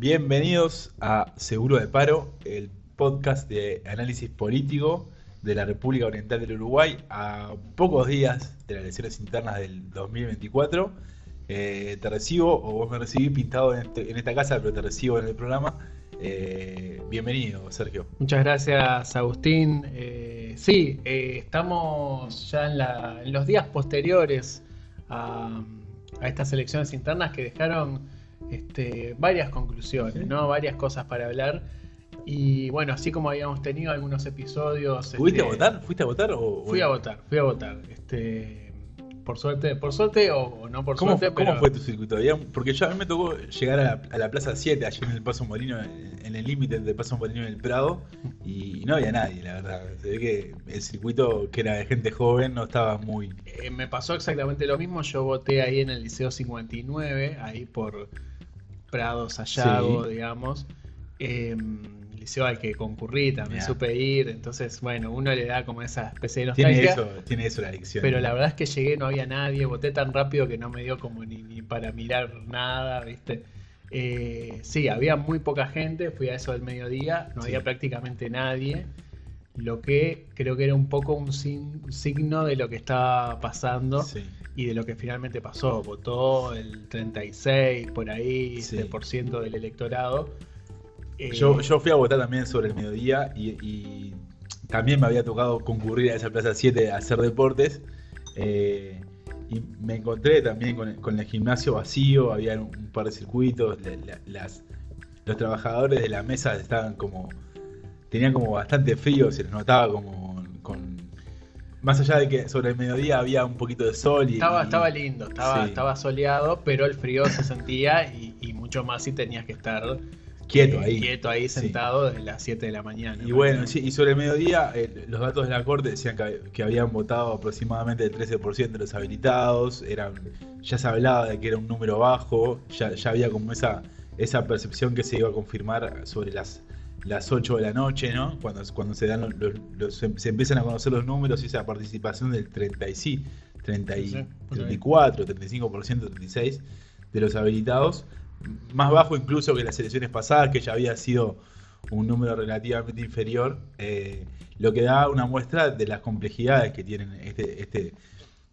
Bienvenidos a Seguro de Paro, el podcast de análisis político de la República Oriental del Uruguay, a pocos días de las elecciones internas del 2024. Te recibo, o vos me recibís pintado en esta casa, pero te recibo en el programa. Bienvenido, Sergio. Muchas gracias, Agustín. Estamos ya en los días posteriores a estas elecciones internas que dejaron varias conclusiones, Sí. ¿no? Varias cosas para hablar. Y bueno, así como habíamos tenido algunos episodios. ¿Fuiste a votar? ¿Fuiste a votar? Fui a votar. Por suerte o no por ¿Cómo suerte. fue tu circuito? Porque a mí me tocó llegar a la Plaza 7, allí en el Paso Molino, en el límite de Paso Molino y el Prado, y no había nadie, la verdad. Se ve que el circuito, que era de gente joven, no estaba muy... Me pasó exactamente lo mismo. Yo voté ahí en el Liceo 59, ahí por Prado, Sayago, Sí. digamos. Liceo al que concurrí, también Mirá. supe ir. Entonces, bueno, uno le da como esa especie de nostalgia. Tiene eso la elección. Pero la verdad es que llegué, no había nadie. Voté tan rápido que no me dio como ni para mirar nada, ¿viste? Sí, había muy poca gente. Fui a eso del mediodía, no Sí. había prácticamente nadie. Lo que creo que era un poco un signo de lo que estaba pasando. Sí. Y de lo que finalmente pasó. Votó el 36 por ahí, Sí. por ciento del electorado. Yo fui a votar también sobre el mediodía y también me había tocado concurrir a esa Plaza 7 a hacer deportes. Y me encontré también con el gimnasio vacío, había un par de circuitos, los trabajadores de la mesa tenían como bastante frío, se les notaba más allá de que sobre el mediodía había un poquito de sol Estaba lindo, Sí. estaba soleado, pero el frío se sentía y mucho más si tenías que estar quieto ahí. Sí. sentado desde las 7 de la mañana. Y bueno, sí, y sobre el mediodía, los datos de la Corte decían que habían votado aproximadamente el 13% de los habilitados, ya se hablaba de que era un número bajo, ya había como esa percepción que se iba a confirmar sobre las 8 de la noche, ¿no? Cuando se dan se empiezan a conocer los números y esa participación del 34, 35%, 36% de los habilitados, más bajo incluso que las elecciones pasadas, que ya había sido un número relativamente inferior, lo que da una muestra de las complejidades que tienen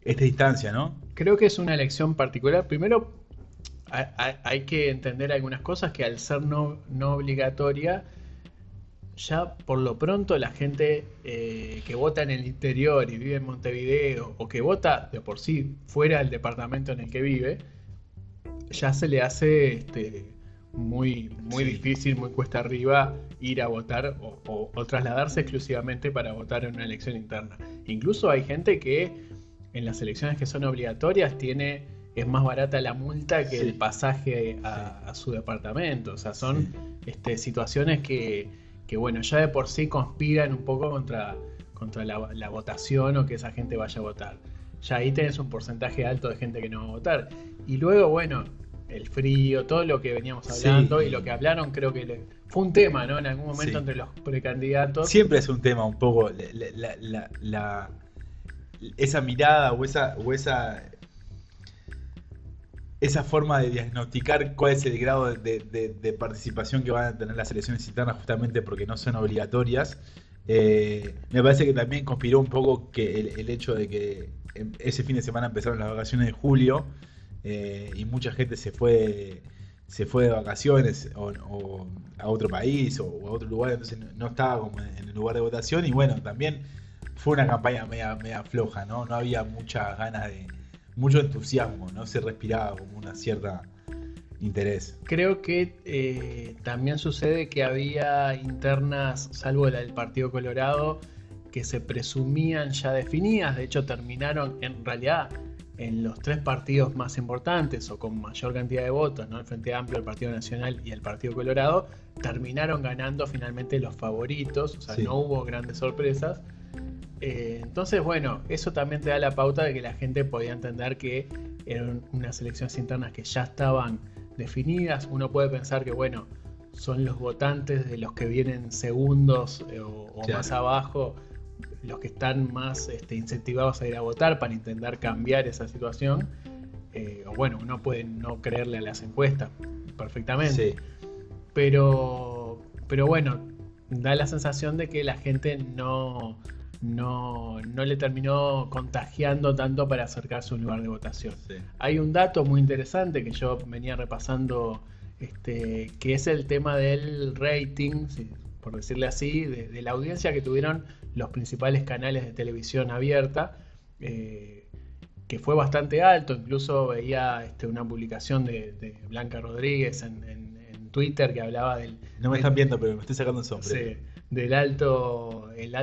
esta instancia, ¿no? Creo que es una elección particular. Primero, hay que entender algunas cosas que al ser no obligatoria, ya por lo pronto la gente que vota en el interior y vive en Montevideo o que vota de por sí fuera del departamento en el que vive, ya se le hace muy Sí. difícil, muy cuesta arriba ir a votar o trasladarse exclusivamente para votar en una elección interna. Incluso hay gente que en las elecciones que son obligatorias es más barata la multa que Sí. el pasaje a su departamento. O sea, son situaciones que bueno, ya de por sí conspiran un poco contra la votación o que esa gente vaya a votar. Ya ahí tenés un porcentaje alto de gente que no va a votar. Y luego, bueno, el frío, todo lo que veníamos hablando Sí. y lo que hablaron, creo que fue un tema, ¿no? En algún momento Sí. entre los precandidatos. Siempre es un tema un poco esa mirada o esa forma de diagnosticar cuál es el grado de participación que van a tener las elecciones internas, justamente porque no son obligatorias. Me parece que también conspiró un poco que el hecho de que ese fin de semana empezaron las vacaciones de julio, y mucha gente se fue de vacaciones o a otro país o a otro lugar, entonces no estaba como en el lugar de votación. Y bueno, también fue una campaña media floja, ¿no? No había muchas ganas mucho entusiasmo, no se respiraba como una cierta interés. Creo que también sucede que había internas, salvo la del Partido Colorado, que se presumían ya definidas. De hecho, terminaron en realidad en los tres partidos más importantes o con mayor cantidad de votos, ¿no? El Frente Amplio, el Partido Nacional y el Partido Colorado, terminaron ganando finalmente los favoritos. O sea, Sí. no hubo grandes sorpresas. Entonces, bueno, eso también te da la pauta de que la gente podía entender que eran unas elecciones internas que ya estaban definidas. Uno puede pensar que, bueno, son los votantes de los que vienen segundos o Claro. más abajo los que están más incentivados a ir a votar para intentar cambiar esa situación. O bueno, uno puede no creerle a las encuestas perfectamente. Sí. pero bueno, da la sensación de que la gente no le terminó contagiando tanto para acercarse a un lugar de votación. Sí. Hay un dato muy interesante que yo venía repasando, que es el tema del rating, por decirle así, de la audiencia que tuvieron los principales canales de televisión abierta, que fue bastante alto. Incluso veía una publicación de Blanca Rodríguez en Twitter que hablaba del... No me están viendo, pero me estoy sacando el sombrero. Sí, la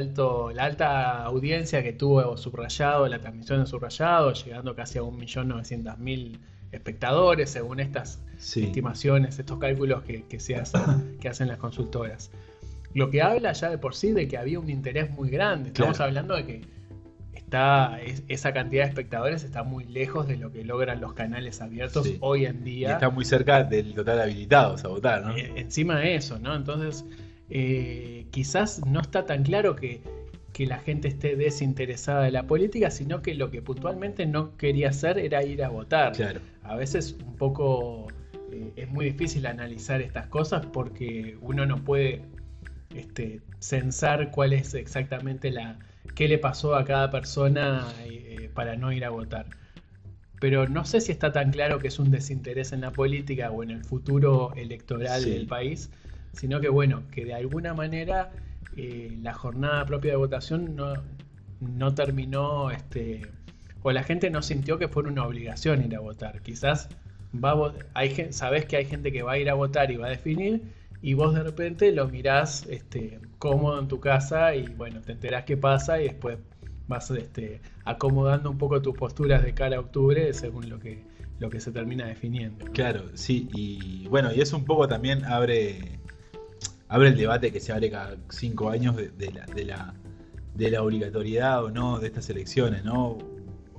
alta audiencia que tuvo Subrayado, la transmisión de Subrayado, llegando casi a 1.900.000 espectadores, según estas estimaciones, estos cálculos que hacen las consultoras. Lo que habla ya de por sí de que había un interés muy grande. Estamos hablando de que esa cantidad de espectadores está muy lejos de lo que logran los canales abiertos hoy en día. Y está muy cerca del total habilitados a votar, ¿no? Encima de eso, ¿no? Entonces, quizás no está tan claro que la gente esté desinteresada de la política, sino que lo que puntualmente no quería hacer era ir a votar. Claro. A veces un poco es muy difícil analizar estas cosas porque uno no puede censar cuál es exactamente qué le pasó a cada persona para no ir a votar. Pero no sé si está tan claro que es un desinterés en la política o en el futuro electoral del país, sino que bueno, que de alguna manera la jornada propia de votación no terminó, o la gente no sintió que fuera una obligación ir a votar. Quizás sabés que hay gente que va a ir a votar y va a definir, y vos de repente lo mirás cómodo en tu casa y bueno, te enterás qué pasa y después vas acomodando un poco tus posturas de cara a octubre según lo que se termina definiendo, ¿no? Claro, sí, y bueno, y eso un poco también abre el debate que se abre cada 5 años de la obligatoriedad o no de estas elecciones, ¿no?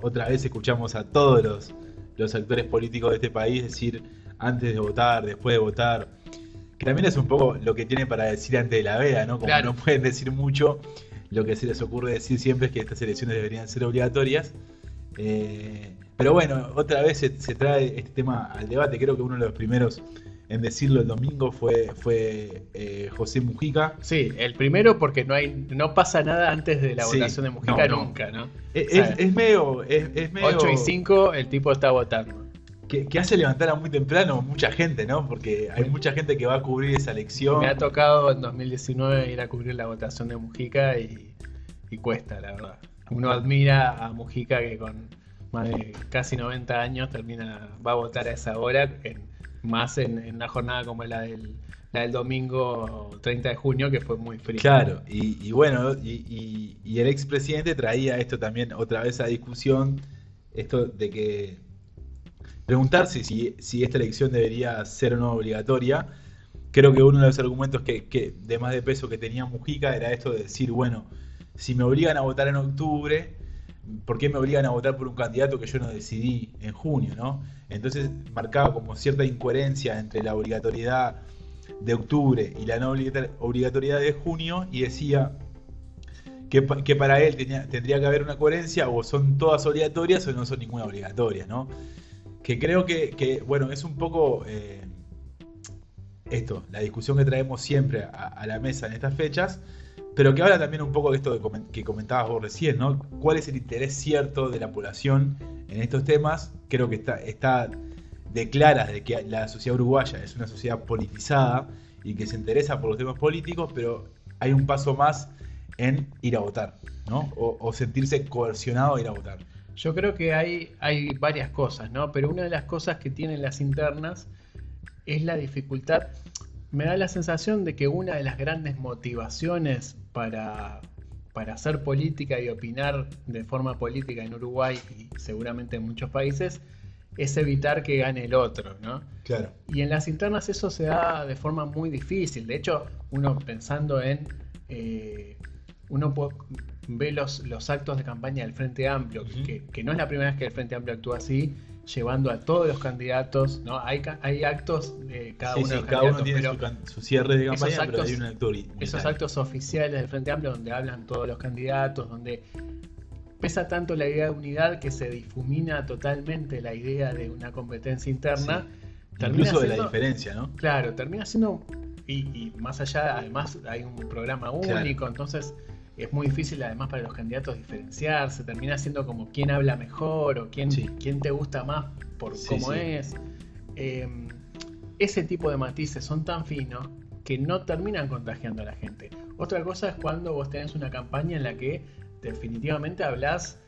Otra vez escuchamos a todos los actores políticos de este país decir antes de votar, después de votar, que también es un poco lo que tienen para decir antes de la veda, ¿no? Como no pueden decir mucho, lo que se les ocurre decir siempre es que estas elecciones deberían ser obligatorias. Pero bueno, otra vez se trae este tema al debate. Creo que uno de los primeros en decirlo el domingo fue José Mujica. Sí, el primero porque no pasa nada antes de la votación de Mujica nunca, ¿no? Es medio 8:05 el tipo está votando. Que hace levantar a muy temprano mucha gente, ¿no? Porque hay mucha gente que va a cubrir esa elección. Me ha tocado en 2019 ir a cubrir la votación de Mujica y cuesta, la verdad. Uno admira a Mujica que con más de casi 90 años va a votar a esa hora, más en una jornada como la del domingo 30 de junio, que fue muy frío. Claro, y bueno, y el expresidente traía esto también otra vez a discusión, esto de que preguntarse si esta elección debería ser o no obligatoria. Creo que uno de los argumentos que de más de peso que tenía Mujica era esto de decir, bueno, si me obligan a votar en octubre, ¿por qué me obligan a votar por un candidato que yo no decidí en junio, ¿no? Entonces marcaba como cierta incoherencia entre la obligatoriedad de octubre y la no obligatoriedad de junio, y decía que para él tendría que haber una coherencia, o son todas obligatorias o no son ninguna obligatoria, ¿no? Que creo que bueno, es un poco la discusión que traemos siempre a la mesa en estas fechas, pero que habla también un poco de esto que comentabas vos recién, ¿no? ¿Cuál es el interés cierto de la población en estos temas? Creo que está de claras de que la sociedad uruguaya es una sociedad politizada y que se interesa por los temas políticos, pero hay un paso más en ir a votar, ¿no? O sentirse coercionado a ir a votar. Yo creo que hay varias cosas, ¿no? Pero una de las cosas que tienen las internas es la dificultad. Me da la sensación de que una de las grandes motivaciones para hacer política y opinar de forma política en Uruguay y seguramente en muchos países es evitar que gane el otro, ¿no? Claro. Y en las internas eso se da de forma muy difícil. De hecho, uno pensando en... uno ve los actos de campaña del Frente Amplio, que no es la primera vez que el Frente Amplio actúa así, llevando a todos los candidatos, ¿no? Hay actos de cada uno de los cada candidatos, uno tiene su cierre de campaña, pero hay un actor. Esos actos oficiales del Frente Amplio donde hablan todos los candidatos, donde pesa tanto la idea de unidad que se difumina totalmente la idea de una competencia interna, termina Incluso de la siendo, diferencia, ¿no? claro, termina siendo, y más allá, además hay un programa Claro. único, entonces es muy difícil además para los candidatos diferenciarse, termina siendo como quién habla mejor o Sí, quién te gusta más por sí, cómo sí. es. Eh, Ese tipo de matices son tan finos que no terminan contagiando a la gente. Otra cosa es cuando vos tenés una campaña en la que definitivamente hablas,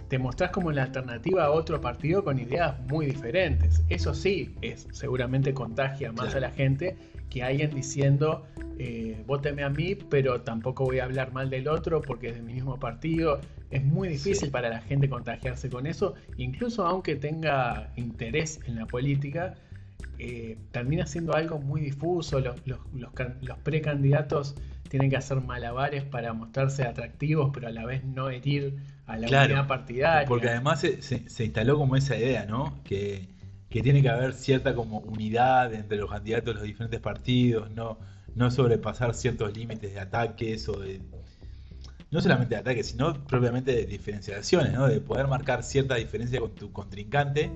te mostrás como la alternativa a otro partido con ideas muy diferentes. Eso sí, seguramente contagia más a Claro. la gente que alguien diciendo, vóteme a mí, pero tampoco voy a hablar mal del otro porque es de mi mismo partido. Es muy difícil Sí, para la gente contagiarse con eso, incluso aunque tenga interés en la política, termina siendo algo muy difuso. Los precandidatos tienen que hacer malabares para mostrarse atractivos, pero a la vez no herir a la unidad claro. Porque partidaria. además se instaló como esa idea, ¿no? Que tiene que haber cierta como unidad entre los candidatos de los diferentes partidos, no sobrepasar ciertos límites de ataques o de, no solamente de ataques, sino propiamente de diferenciaciones, ¿no? De poder marcar cierta diferencia con tu contrincante.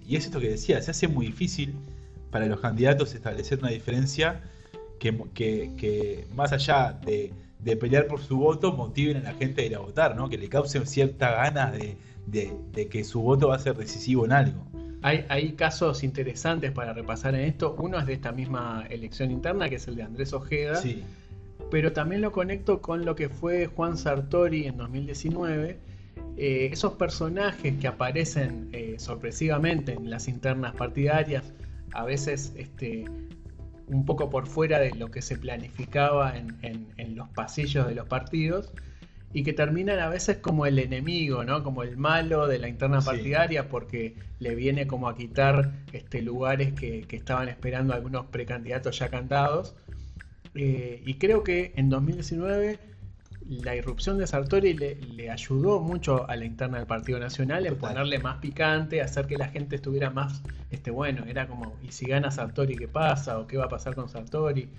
Y es esto que decía, se hace muy difícil para los candidatos establecer una diferencia que más allá de pelear por su voto, motiven a la gente a ir a votar, ¿no? Que le causen ciertas ganas de que su voto va a ser decisivo en algo. Hay casos interesantes para repasar en esto. Uno es de esta misma elección interna, que es el de Andrés Ojeda, Sí, pero también lo conecto con lo que fue Juan Sartori en 2019. Esos personajes que aparecen sorpresivamente en las internas partidarias, a veces un poco por fuera de lo que se planificaba en los pasillos de los partidos, y que terminan a veces como el enemigo, ¿no? Como el malo de la interna sí, partidaria, porque le viene como a quitar lugares que estaban esperando algunos precandidatos ya cantados. Y creo que en 2019 la irrupción de Sartori le ayudó mucho a la interna del Partido Nacional en total. ponerle más picante, hacer que la gente estuviera más, bueno, era como, ¿y si gana Sartori qué pasa? ¿O qué va a pasar con Sartori?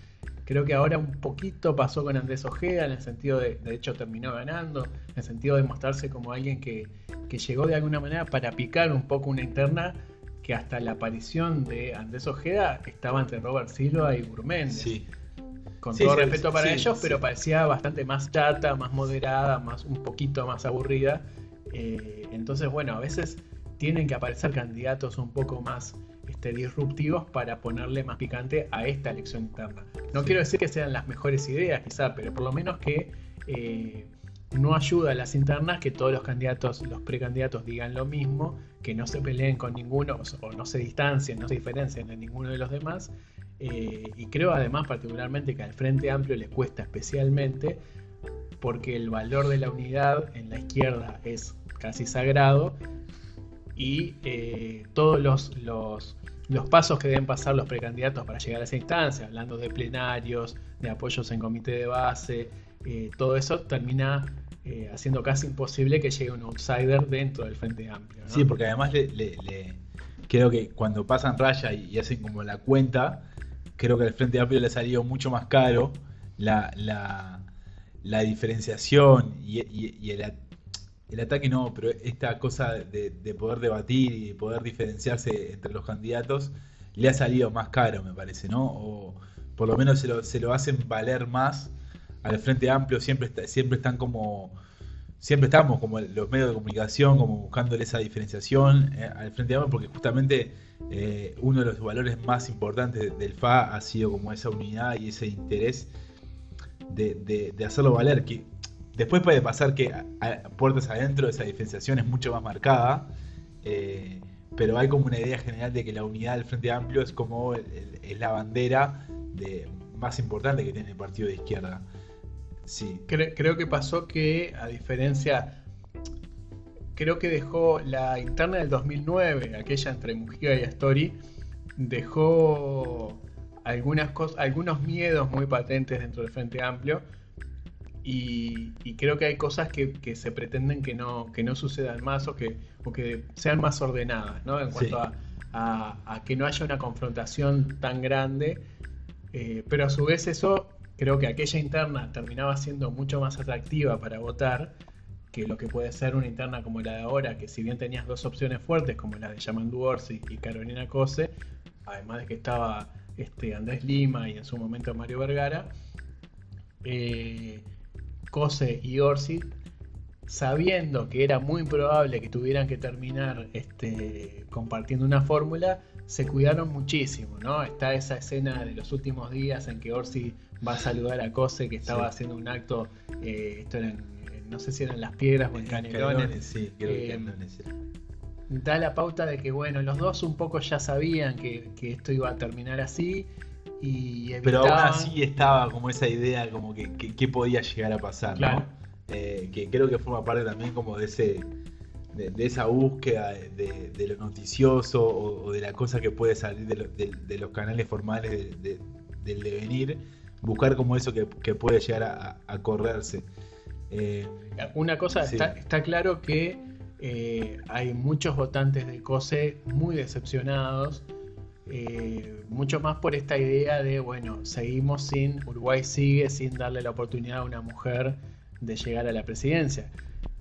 Creo que ahora un poquito pasó con Andrés Ojeda, en el sentido de hecho terminó ganando, en el sentido de mostrarse como alguien que llegó de alguna manera para picar un poco una interna que hasta la aparición de Andrés Ojeda estaba entre Robert Silva y Gurméndez. Sí, Con sí, todo sí, respeto para sí, ellos, pero sí. parecía bastante más chata, más moderada, un poquito más aburrida. Entonces, bueno, a veces tienen que aparecer candidatos un poco más disruptivos para ponerle más picante a esta elección interna. No Sí. quiero decir que sean las mejores ideas, quizá, pero por lo menos que no ayuda a las internas que todos los candidatos, los precandidatos digan lo mismo, que no se peleen con ninguno o no se distancien, no se diferencien de ninguno de los demás. Y creo además particularmente que al Frente Amplio les cuesta especialmente porque el valor de la unidad en la izquierda es casi sagrado, y todos los pasos que deben pasar los precandidatos para llegar a esa instancia, hablando de plenarios, de apoyos en comité de base, todo eso termina haciendo casi imposible que llegue un outsider dentro del Frente Amplio, ¿no? Sí, porque además creo que cuando pasan raya y hacen como la cuenta, creo que al Frente Amplio le ha salido mucho más caro la, la, la diferenciación y el ataque no, pero esta cosa de poder debatir y de poder diferenciarse entre los candidatos le ha salido más caro, me parece, ¿no? O por lo menos se lo hacen valer más al Frente Amplio, siempre están como siempre estamos como los medios de comunicación como buscándole esa diferenciación al Frente Amplio porque justamente uno de los valores más importantes del FA ha sido como esa unidad y ese interés de hacerlo valer, que después puede pasar que a puertas adentro esa diferenciación es mucho más marcada, pero hay como una idea general de que la unidad del Frente Amplio es como es la bandera más importante que tiene el partido de izquierda. Sí, Creo que pasó que, a diferencia, creo que dejó la interna del 2009, aquella entre Mujica y Astori, dejó algunas cosas, algunos miedos muy patentes dentro del Frente Amplio, y creo que hay cosas que se pretenden que no sucedan más o que sean más ordenadas, ¿no? En sí, cuanto a que no haya una confrontación tan grande, pero a su vez eso, creo que aquella interna terminaba siendo mucho más atractiva para votar que lo que puede ser una interna como la de ahora, que si bien tenías dos opciones fuertes como la de Yamandu Orsi y Carolina Cose, además de que estaba Andrés Lima y en su momento Mario Vergara, Cose y Orsi, sabiendo que era muy probable que tuvieran que terminar compartiendo una fórmula, se cuidaron muchísimo, ¿no? Está esa escena de los últimos días en que Orsi va a saludar a Cose, que estaba haciendo un acto, esto era no sé si eran Las Piedras o en Canelones. Sí, creo que Canelones era. Da la pauta de que, bueno, los dos un poco ya sabían que esto iba a terminar así y evitaban... Pero aún así estaba como esa idea como que podía llegar a pasar, claro, ¿no? Que creo que forma parte también como de esa búsqueda de lo noticioso o de la cosa que puede salir de los canales formales del devenir, buscar como eso que puede llegar a correrse. Una cosa, sí. está claro que hay muchos votantes de Cose muy decepcionados, mucho más por esta idea de, bueno, Uruguay sigue sin darle la oportunidad a una mujer de llegar a la presidencia,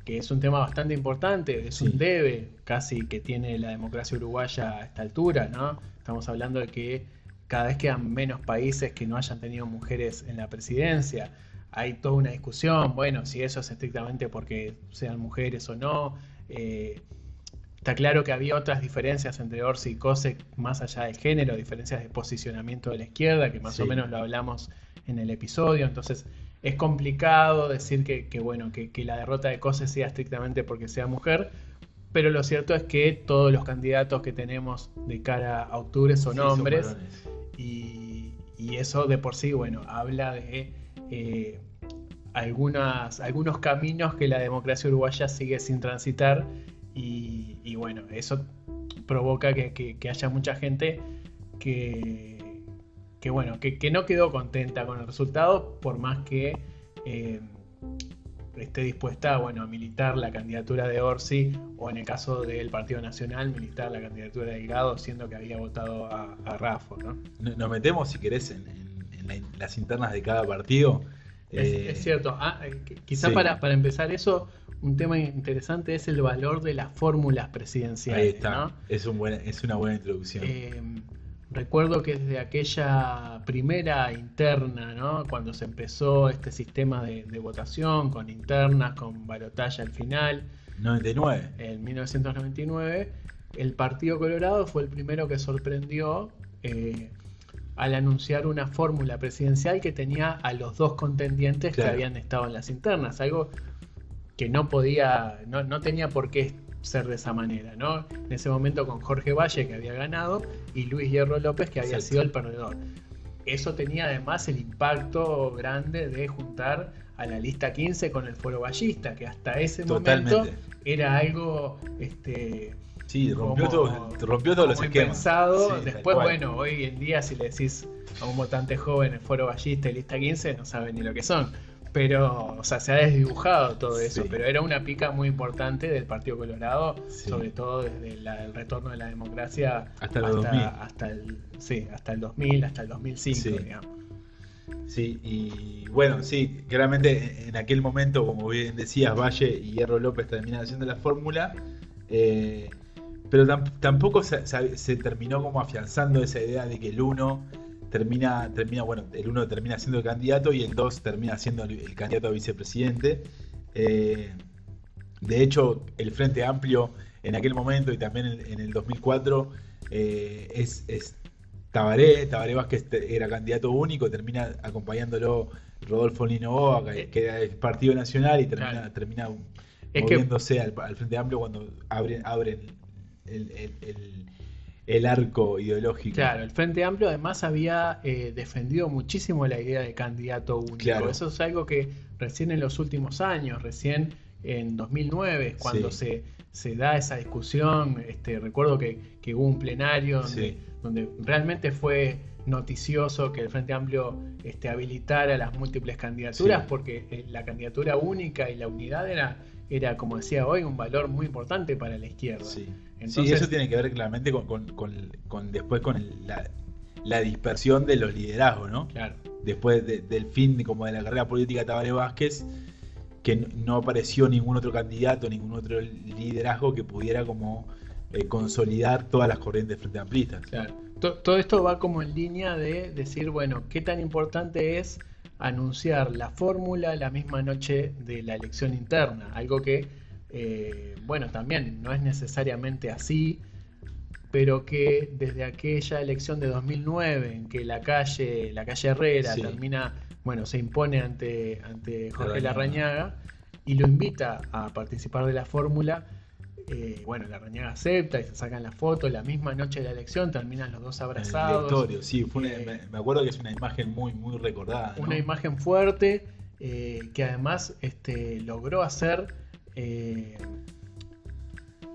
que es un tema bastante importante, es un debe casi que tiene la democracia uruguaya a esta altura, ¿no? Estamos hablando de que cada vez quedan menos países que no hayan tenido mujeres en la presidencia. Hay toda una discusión, bueno, si eso es estrictamente porque sean mujeres o no. Está claro que había otras diferencias entre Orsi y Cose, más allá del género, diferencias de posicionamiento de la izquierda, que más o menos lo hablamos en el episodio. Entonces es complicado decir que la derrota de Cose sea estrictamente porque sea mujer, pero lo cierto es que todos los candidatos que tenemos de cara a octubre son hombres, y eso de por sí, bueno, habla de algunos caminos que la democracia uruguaya sigue sin transitar, y bueno, eso provoca que haya mucha gente que no quedó contenta con el resultado, por más que esté dispuesta a militar la candidatura de Orsi, o en el caso del Partido Nacional, militar la candidatura de Delgado, siendo que había votado a Raffo, ¿no? Nos metemos, si querés, en las internas de cada partido. Es cierto. Quizá para empezar eso, un tema interesante es el valor de las fórmulas presidenciales. Ahí está, ¿no? es una buena introducción. Recuerdo que desde aquella primera interna, ¿no? Cuando se empezó este sistema de votación con internas, con balotaje al final, 99. En 1999, el Partido Colorado fue el primero que sorprendió al anunciar una fórmula presidencial que tenía a los dos contendientes que habían estado en las internas, algo que no tenía por qué ser de esa manera, ¿no? En ese momento con Jorge Valle, que había ganado, y Luis Hierro López, que había sido el perdedor. Eso tenía además el impacto grande de juntar a la lista 15 con el Foro Vallista, que hasta ese momento era algo rompió todos los esquemas. Pensado. Después, bueno, hoy en día si le decís a un votante joven el Foro Vallista y lista 15, no sabe ni lo que son. Pero, se ha desdibujado todo eso, pero era una pica muy importante del Partido Colorado, sobre todo desde el retorno de la democracia hasta el 2000. Hasta el 2000, hasta el 2005, digamos. Sí, y bueno, claramente en aquel momento, como bien decías, Valle y Hierro López terminan haciendo la fórmula, pero tampoco se terminó como afianzando esa idea de que el uno termina siendo el candidato y el 2 termina siendo el candidato a vicepresidente. De hecho, el Frente Amplio en aquel momento y también en el 2004 es Tabaré Vázquez era candidato único, termina acompañándolo Rodolfo Linoboa, que era del Partido Nacional, y termina moviéndose al Frente Amplio cuando abren el arco ideológico. Claro, el Frente Amplio además había defendido muchísimo la idea de candidato único. Claro. Eso es algo que recién en los últimos años, recién en 2009, cuando se da esa discusión, recuerdo que hubo un plenario donde realmente fue noticioso que el Frente Amplio habilitara las múltiples candidaturas, porque la candidatura única y la unidad era, como decía hoy, un valor muy importante para la izquierda. Entonces, eso tiene que ver claramente después con la dispersión de los liderazgos, ¿no? Claro. Después del fin de la carrera política de Tabaré Vázquez, que no apareció ningún otro candidato, ningún otro liderazgo que pudiera como consolidar todas las corrientes frente amplistas. Claro. Todo esto va como en línea de decir, bueno, qué tan importante es anunciar la fórmula la misma noche de la elección interna, algo que, bueno, también no es necesariamente así, pero que desde aquella elección de 2009 en que la calle Herrera Sí. termina, bueno, se impone ante Jorge Larrañaga. Larrañaga y lo invita a participar de la fórmula. Bueno, Larrañaga acepta y se sacan la foto. La misma noche de la elección terminan los dos En el abrazados. directorio, sí, me acuerdo que es una imagen muy recordada, ¿no? Una imagen fuerte que además logró hacer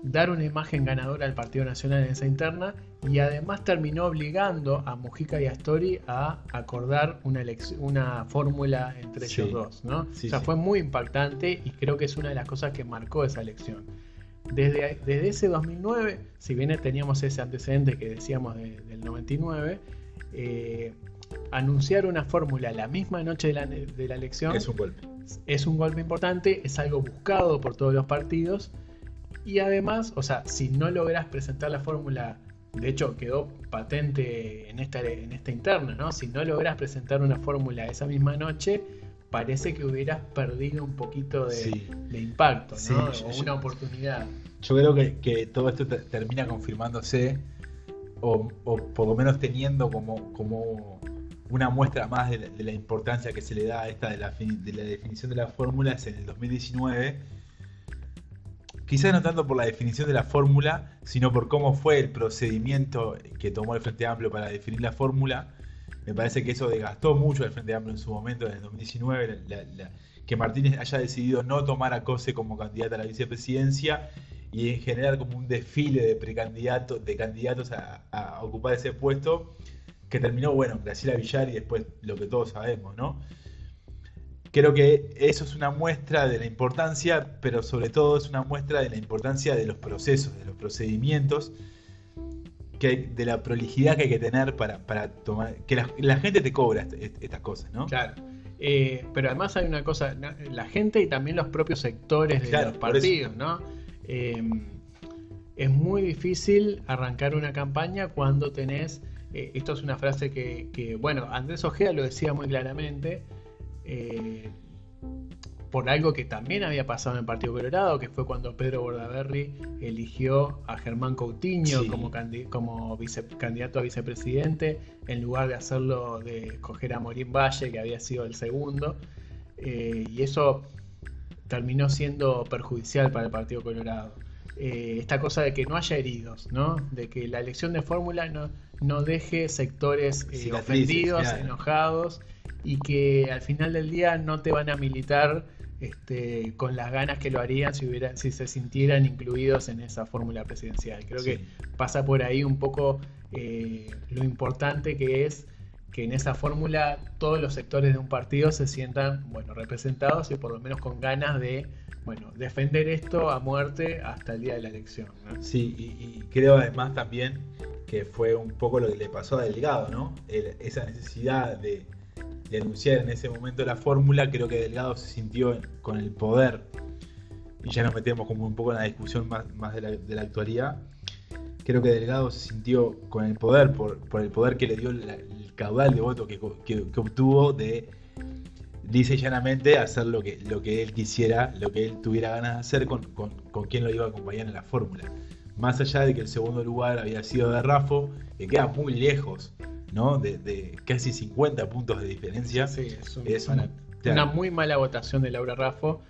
dar una imagen ganadora al Partido Nacional en esa interna, y además terminó obligando a Mujica y Astori a acordar una fórmula entre ellos dos, ¿no? Sí, o sea, sí. fue muy impactante y creo que es una de las cosas que marcó esa elección. Desde ese 2009, si bien teníamos ese antecedente que decíamos del 99, anunciar una fórmula la misma noche de la elección Es un golpe importante, es algo buscado por todos los partidos. Y además, o sea, si no lográs presentar la fórmula, de hecho quedó patente en esta interna, ¿no? Si no lográs presentar una fórmula esa misma noche, parece que hubieras perdido un poquito de impacto, ¿no? Sí, o una oportunidad. Yo creo que todo esto termina confirmándose, o por lo menos teniendo como una muestra más de la importancia que se le da a esta de la definición de las fórmulas en el 2019. Quizás no tanto por la definición de la fórmula, sino por cómo fue el procedimiento que tomó el Frente Amplio para definir la fórmula. Me parece que eso desgastó mucho al Frente Amplio en su momento, en el 2019, que Martínez haya decidido no tomar a Cose como candidata a la vicepresidencia y en general como un desfile de candidatos a ocupar ese puesto, que terminó, bueno, Graciela Villar y después lo que todos sabemos, ¿no? Creo que eso es una muestra de la importancia, pero sobre todo es una muestra de la importancia de los procesos, de los procedimientos, de la prolijidad que hay que tener para tomar, que la gente te cobra estas cosas, ¿no? Claro. Pero además hay una cosa, la gente y también los propios sectores de los partidos, ¿no? Es muy difícil arrancar una campaña cuando tenés, esto es una frase que bueno, Andrés Ojeda lo decía muy claramente, por algo que también había pasado en el Partido Colorado, que fue cuando Pedro Bordaberry eligió a Germán Coutinho como candidato a vicepresidente, en lugar de hacerlo de escoger a Morín Valle, que había sido el segundo, y eso terminó siendo perjudicial para el Partido Colorado. Esta cosa de que no haya heridos, ¿no? De que la elección de fórmula no deje sectores ofendidos, enojados, y que al final del día no te van a militar con las ganas que lo harían si se sintieran incluidos en esa fórmula presidencial. Creo que pasa por ahí un poco lo importante que es que en esa fórmula todos los sectores de un partido se sientan, bueno, representados y por lo menos con ganas de, bueno, defender esto a muerte hasta el día de la elección, ¿no? Sí, y creo además también que fue un poco lo que le pasó a Delgado, ¿no? Esa necesidad de anunciar en ese momento la fórmula. Creo que Delgado se sintió con el poder, y ya nos metemos como un poco en la discusión más de la actualidad. Creo que Delgado se sintió con el poder por el poder que le dio el caudal de votos que obtuvo de lisa y llanamente hacer lo que él quisiera, lo que él tuviera ganas de hacer con quien lo iba a acompañar en la fórmula. Más allá de que el segundo lugar había sido de Raffo, que queda muy lejos, ¿no? De casi 50 puntos de diferencia. Sí, es una muy mala votación de Laura Raffo,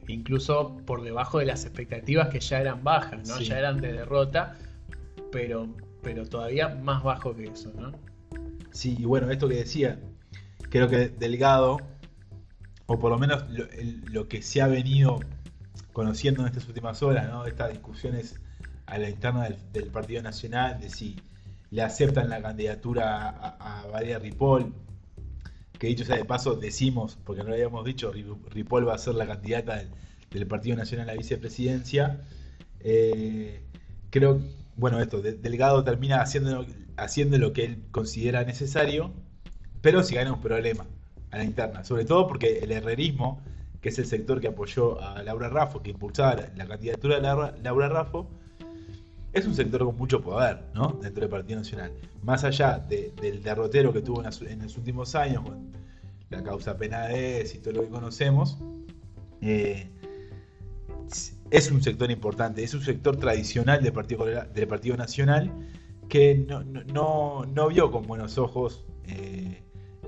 incluso por debajo de las expectativas, que ya eran bajas, ¿no? Ya eran de derrota, pero todavía más bajo que eso, ¿no? Sí, y bueno, esto que decía, creo que Delgado, o por lo menos lo que se ha venido conociendo en estas últimas horas, ¿no? Estas discusiones a la interna del Partido Nacional, de si le aceptan la candidatura a Valeria Ripoll, que dicho sea de paso, decimos, porque no lo habíamos dicho, Ripoll va a ser la candidata del Partido Nacional a la vicepresidencia. Creo, bueno, Delgado termina haciendo lo que él considera necesario, pero sí gana un problema a la interna, sobre todo porque el herrerismo, que es el sector que apoyó a Laura Raffo, que impulsaba la candidatura de Laura Raffo, es un sector con mucho poder, ¿no? Dentro del Partido Nacional. Más allá del derrotero que tuvo en los últimos años con la causa Penades y todo lo que conocemos, es un sector importante, es un sector tradicional del Partido Nacional que no vio con buenos ojos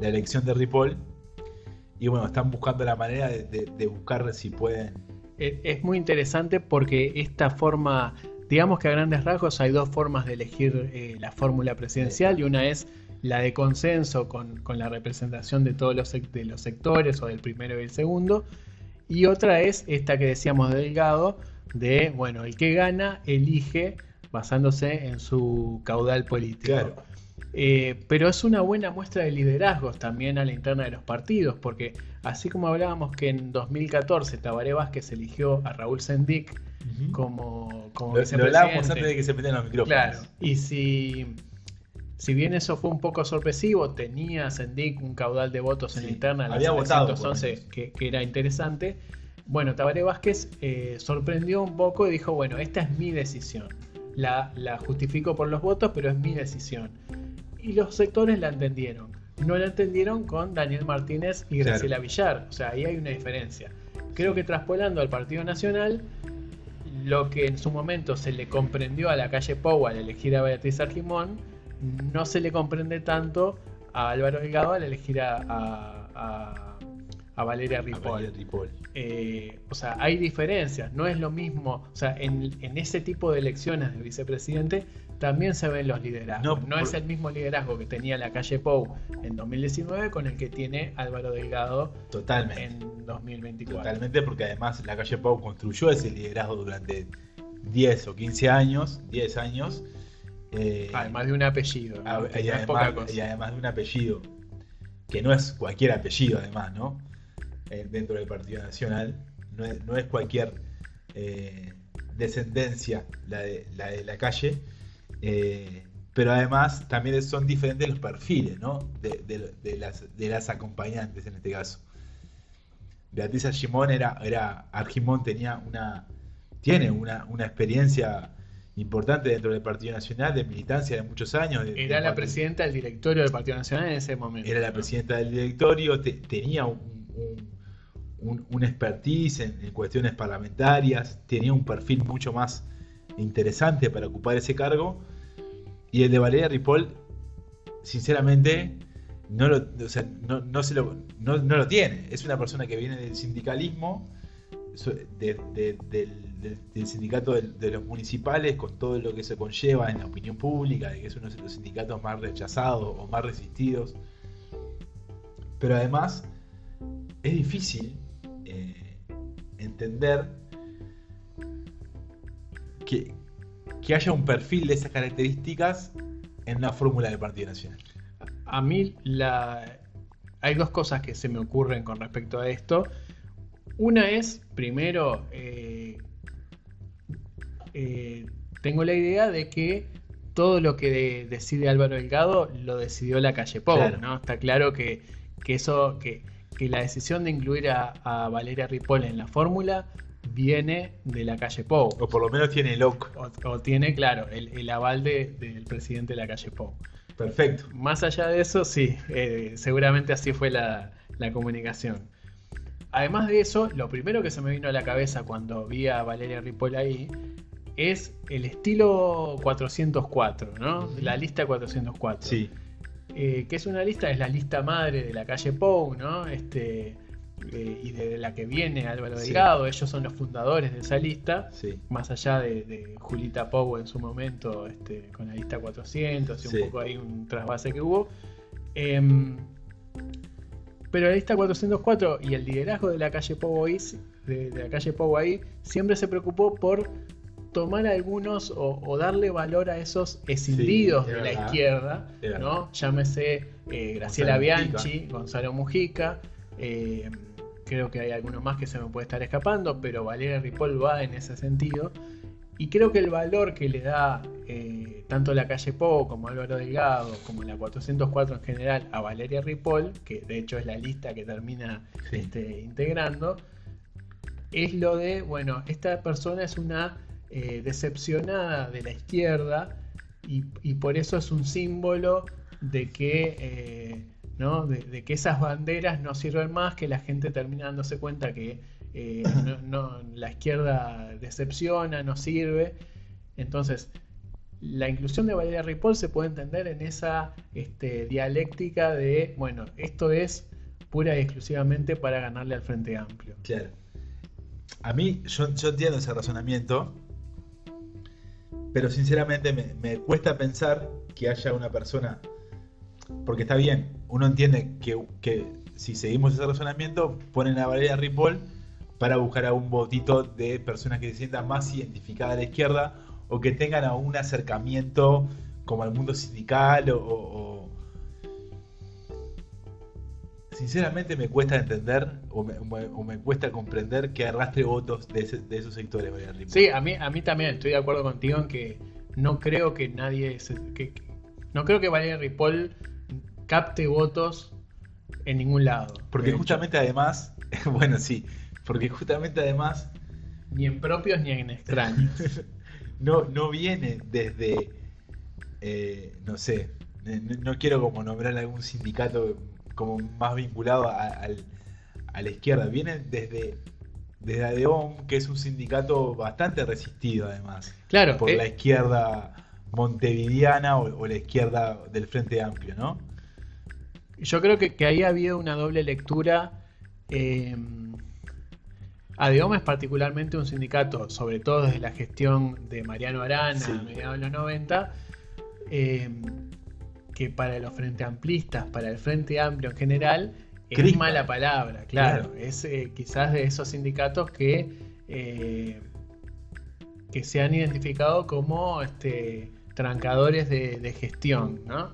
la elección de Ripoll, y bueno, están buscando la manera de buscar si pueden. Es muy interesante porque esta forma, digamos que a grandes rasgos hay dos formas de elegir la fórmula presidencial, y una es la de consenso con la representación de todos los sectores, o del primero y el segundo, y otra es esta que decíamos de Delgado, de, bueno, el que gana elige basándose en su caudal político. Claro. Pero es una buena muestra de liderazgos también a la interna de los partidos, porque así como hablábamos que en 2014 Tabaré Vázquez eligió a Raúl Sendic como vicepresidente. Lo hablábamos antes de que se metieran los micrófonos. Claro, y si bien eso fue un poco sorpresivo, tenía Sendic un caudal de votos en la interna, había votado 711, que era interesante. Bueno, Tabaré Vázquez sorprendió un poco y dijo, bueno, esta es mi decisión. La justifico por los votos, pero es mi decisión. Y los sectores la entendieron. No la entendieron con Daniel Martínez y Graciela Villar. O sea, ahí hay una diferencia. Creo que traspolando al Partido Nacional, lo que en su momento se le comprendió a la calle Pou al elegir a Beatriz Argimón, no se le comprende tanto a Álvaro Delgado al elegir a Valeria Ripoll. O sea, hay diferencias, no es lo mismo. O sea, en ese tipo de elecciones de vicepresidente también se ven los liderazgos. No es el mismo liderazgo que tenía la calle Pou en 2019 con el que tiene Álvaro Delgado en 2024. Totalmente, porque además la calle Pou construyó ese liderazgo durante 10 o 15 años, 10 años. Además de un apellido, ¿no? Y además de un apellido, que no es cualquier apellido además, ¿no? Dentro del Partido Nacional, no es cualquier descendencia la de la calle, pero además también son diferentes los perfiles, ¿no? de las acompañantes en este caso. Beatriz Argimón Argimón tiene una experiencia importante dentro del Partido Nacional, de militancia de muchos años. Era la presidenta del directorio del Partido Nacional en ese momento. Era la presidenta del directorio, tenía un expertise en cuestiones parlamentarias, tenía un perfil mucho más interesante para ocupar ese cargo, y el de Valeria Ripoll, sinceramente, no lo tiene. Es una persona que viene del sindicalismo, del sindicato de los municipales, con todo lo que se conlleva en la opinión pública, de que es uno de los sindicatos más rechazados o más resistidos. Pero además es difícil entender que haya un perfil de esas características en la fórmula del Partido Nacional. A mí hay dos cosas que se me ocurren con respecto a esto. Una es, primero, tengo la idea de que todo lo que decide Álvaro Delgado lo decidió la calle Pou, claro, ¿no? Está claro que la decisión de incluir a Valeria Ripoll en la fórmula viene de la calle Pou. O por lo menos tiene el OK. O tiene, claro, el aval del presidente de la calle Pou. Perfecto. Más allá de eso, sí, seguramente así fue la comunicación. Además de eso, lo primero que se me vino a la cabeza cuando vi a Valeria Ripoll ahí es el estilo 404, ¿no? La lista 404. Sí. Que es una lista, es la lista madre de la calle Pou, ¿no? Y de la que viene Álvaro Delgado. Sí. Ellos son los fundadores de esa lista. Sí. Más allá de Julita Pou en su momento, con la lista 400 y un poco ahí un trasvase que hubo. Pero la lista 404 y el liderazgo de la calle Pou ahí, siempre se preocupó por tomar algunos o darle valor a esos escindidos de la izquierda, ¿no? Llámese Graciela Bianchi, Gonzalo Mujica, creo que hay alguno más que se me puede estar escapando, pero Valeria Ripoll va en ese sentido. Y creo que el valor que le da tanto la calle Pou como Álvaro Delgado, como la 404 en general, a Valeria Ripoll, que de hecho es la lista que termina integrando, es lo de, bueno, esta persona es una decepcionada de la izquierda y por eso es un símbolo de que, ¿no? de que esas banderas no sirven más, que la gente termina dándose cuenta que la izquierda decepciona, no sirve. Entonces, la inclusión de Valeria Ripoll se puede entender en esa dialéctica de, bueno, esto es pura y exclusivamente para ganarle al Frente Amplio. Claro. A mí, yo entiendo ese razonamiento, pero sinceramente me cuesta pensar que haya una persona, porque está bien, uno entiende que si seguimos ese razonamiento, ponen a Valeria Ripoll para buscar a un votito de personas que se sientan más identificadas a la izquierda o que tengan algún acercamiento como al mundo sindical o... Sinceramente me cuesta entender o me cuesta comprender que arrastre votos de esos sectores, Valeria Ripoll. Sí, a mí también estoy de acuerdo contigo en que no creo que no creo que Valeria Ripoll capte votos en ningún lado. Porque justamente además, bueno, sí, porque justamente además ni en propios ni en extraños. no viene desde, no sé, no quiero como nombrar algún sindicato como más vinculado a la izquierda, viene desde ADEOM, que es un sindicato bastante resistido además, claro, por la izquierda montevideana o la izquierda del Frente Amplio, ¿no? Yo creo que ahí ha habido una doble lectura. ADEOM es particularmente un sindicato, sobre todo desde la gestión de Mariano Arana, sí, a mediados de los 90, que para los frente amplistas, para el Frente Amplio en general, es mala palabra, claro. Es quizás de esos sindicatos que se han identificado como trancadores de gestión, ¿no?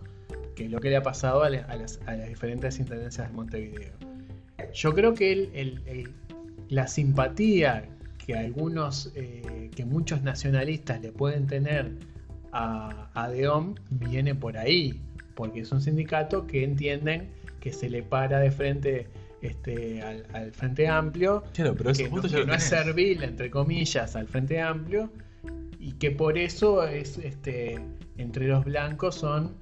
Que es lo que le ha pasado a las diferentes intendencias de Montevideo. Yo creo que la simpatía que muchos nacionalistas le pueden tener a ADEOM viene por ahí, porque es un sindicato que entienden que se le para de frente al Frente Amplio, claro, pero que no es servil, entre comillas, al Frente Amplio, y que por eso es entre los blancos son,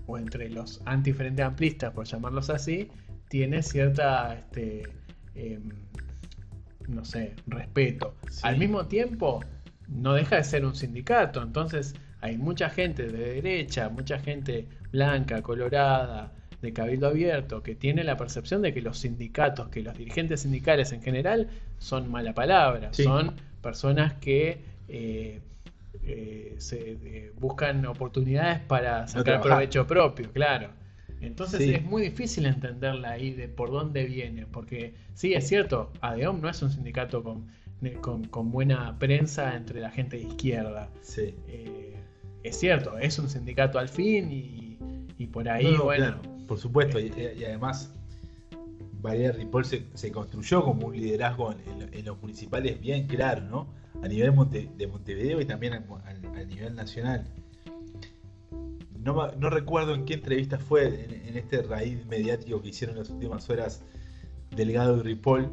o entre los anti-frente amplistas, por llamarlos así, tiene cierta no sé, respeto. Sí. Al mismo tiempo, no deja de ser un sindicato, entonces hay mucha gente de derecha, mucha gente blanca, colorada, de cabildo abierto, que tiene la percepción de que los sindicatos, que los dirigentes sindicales en general son mala palabra, sí, son personas que buscan oportunidades para sacar provecho propio, claro. Entonces sí, es muy difícil entenderla ahí de por dónde viene, porque sí, es cierto, ADEOM no es un sindicato con buena prensa entre la gente de izquierda. Sí. Es cierto, es un sindicato al fin y por ahí, bueno. Claro, por supuesto, y además Valeria Ripoll se construyó como un liderazgo en los municipales bien claro, ¿no? A nivel de Montevideo y también a nivel nacional. No recuerdo en qué entrevista fue en este raíz mediático que hicieron en las últimas horas Delgado y Ripoll,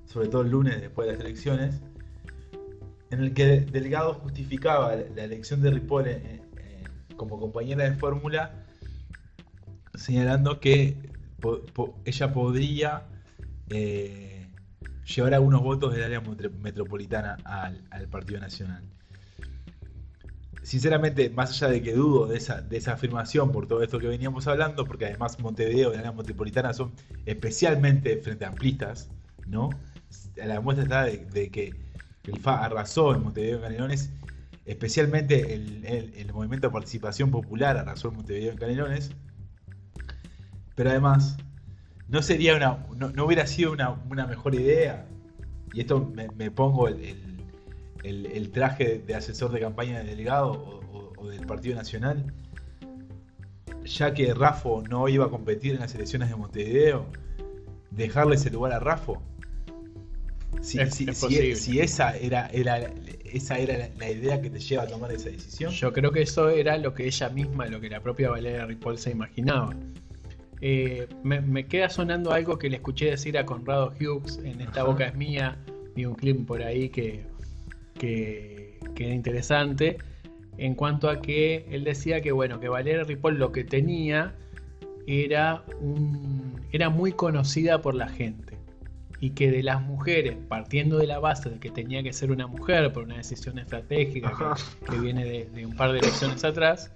sobre todo el lunes después de las elecciones, en el que Delgado justificaba la elección de Ripoll como compañera de fórmula, señalando que ella podría llevar algunos votos del área metropolitana al Partido Nacional. Sinceramente, más allá de que dudo de esa afirmación por todo esto que veníamos hablando, porque además Montevideo y la área metropolitana son especialmente frente amplistas, ¿no? La muestra está de que el FA arrasó en Montevideo y Canelones, especialmente el movimiento de participación popular arrasó en Montevideo y Canelones, pero además no hubiera sido una mejor idea, y esto me pongo el traje de asesor de campaña de Delgado o del Partido Nacional, ya que Raffo no iba a competir en las elecciones de Montevideo, dejarle ese lugar a Raffo. Si esa era la idea que te lleva a tomar esa decisión. Yo creo que eso era lo que ella misma, lo que la propia Valeria Ripoll se imaginaba. Me queda sonando algo que le escuché decir a Conrado Hughes en Esta Boca es Mía. Vi un clip por ahí que era interesante, en cuanto a que él decía que bueno, que Valeria Ripoll lo que tenía era muy conocida por la gente, y que de las mujeres, partiendo de la base de que tenía que ser una mujer por una decisión estratégica que viene de un par de elecciones atrás,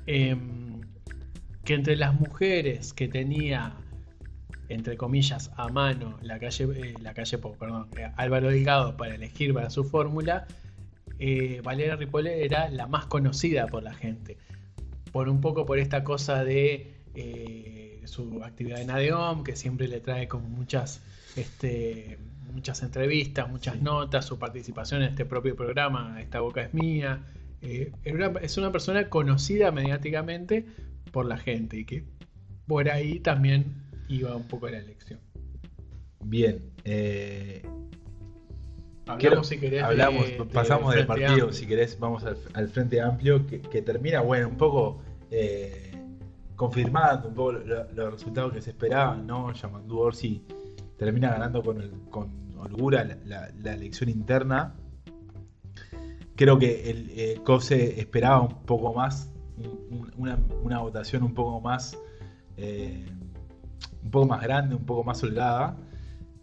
que entre las mujeres que tenía, entre comillas, a mano Álvaro Delgado para elegir para su fórmula, Valeria Ripoll era la más conocida por la gente, por esta cosa de su actividad en ADEOM, que siempre le trae como muchas entrevistas, muchas notas, su participación en este propio programa, Esta Boca es Mía. Es una persona conocida mediáticamente por la gente, y que por ahí también iba un poco a la elección. Bien. Pasamos del partido, amplio. Si querés, vamos al Frente Amplio, que termina, bueno, un poco confirmando un poco los resultados que se esperaban, ¿no? Yamandú Orsi termina ganando con holgura la elección interna. Creo que el COSE esperaba un poco más, una votación un poco más grande, un poco más holgada,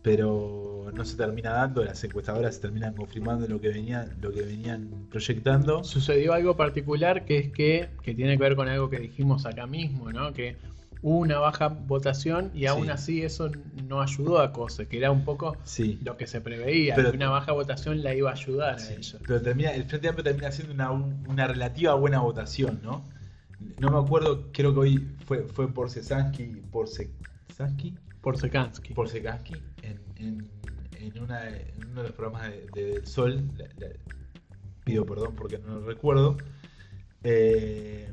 pero no se termina dando. Las encuestadoras se terminan confirmando lo que venían proyectando. Sucedió algo particular, que es que tiene que ver con algo que dijimos acá mismo, ¿no? Que hubo una baja votación y aún así eso no ayudó a COSE, que era un poco lo que se preveía, pero que una baja votación la iba a ayudar a ellos. Pero el Frente Amplio termina siendo una relativa buena votación, ¿no? No me acuerdo, creo que hoy fue por Sekansky en uno de los programas de Sol, pido perdón porque no lo recuerdo, que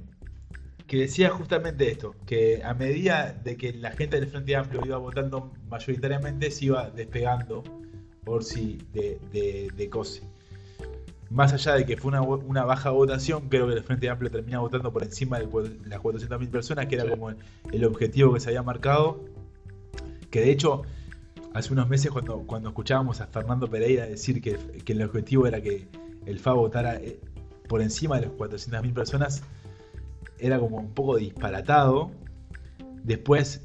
decía justamente esto, que a medida de que la gente del Frente Amplio iba votando mayoritariamente, se iba despegando Orsi de COSE. Más allá de que fue una baja votación, creo que el Frente Amplio termina votando por encima de las 400.000 personas, que era como el objetivo que se había marcado. Que de hecho, hace unos meses cuando escuchábamos a Fernando Pereira decir que el objetivo era que el FA votara por encima de las 400.000 personas, era como un poco disparatado. Después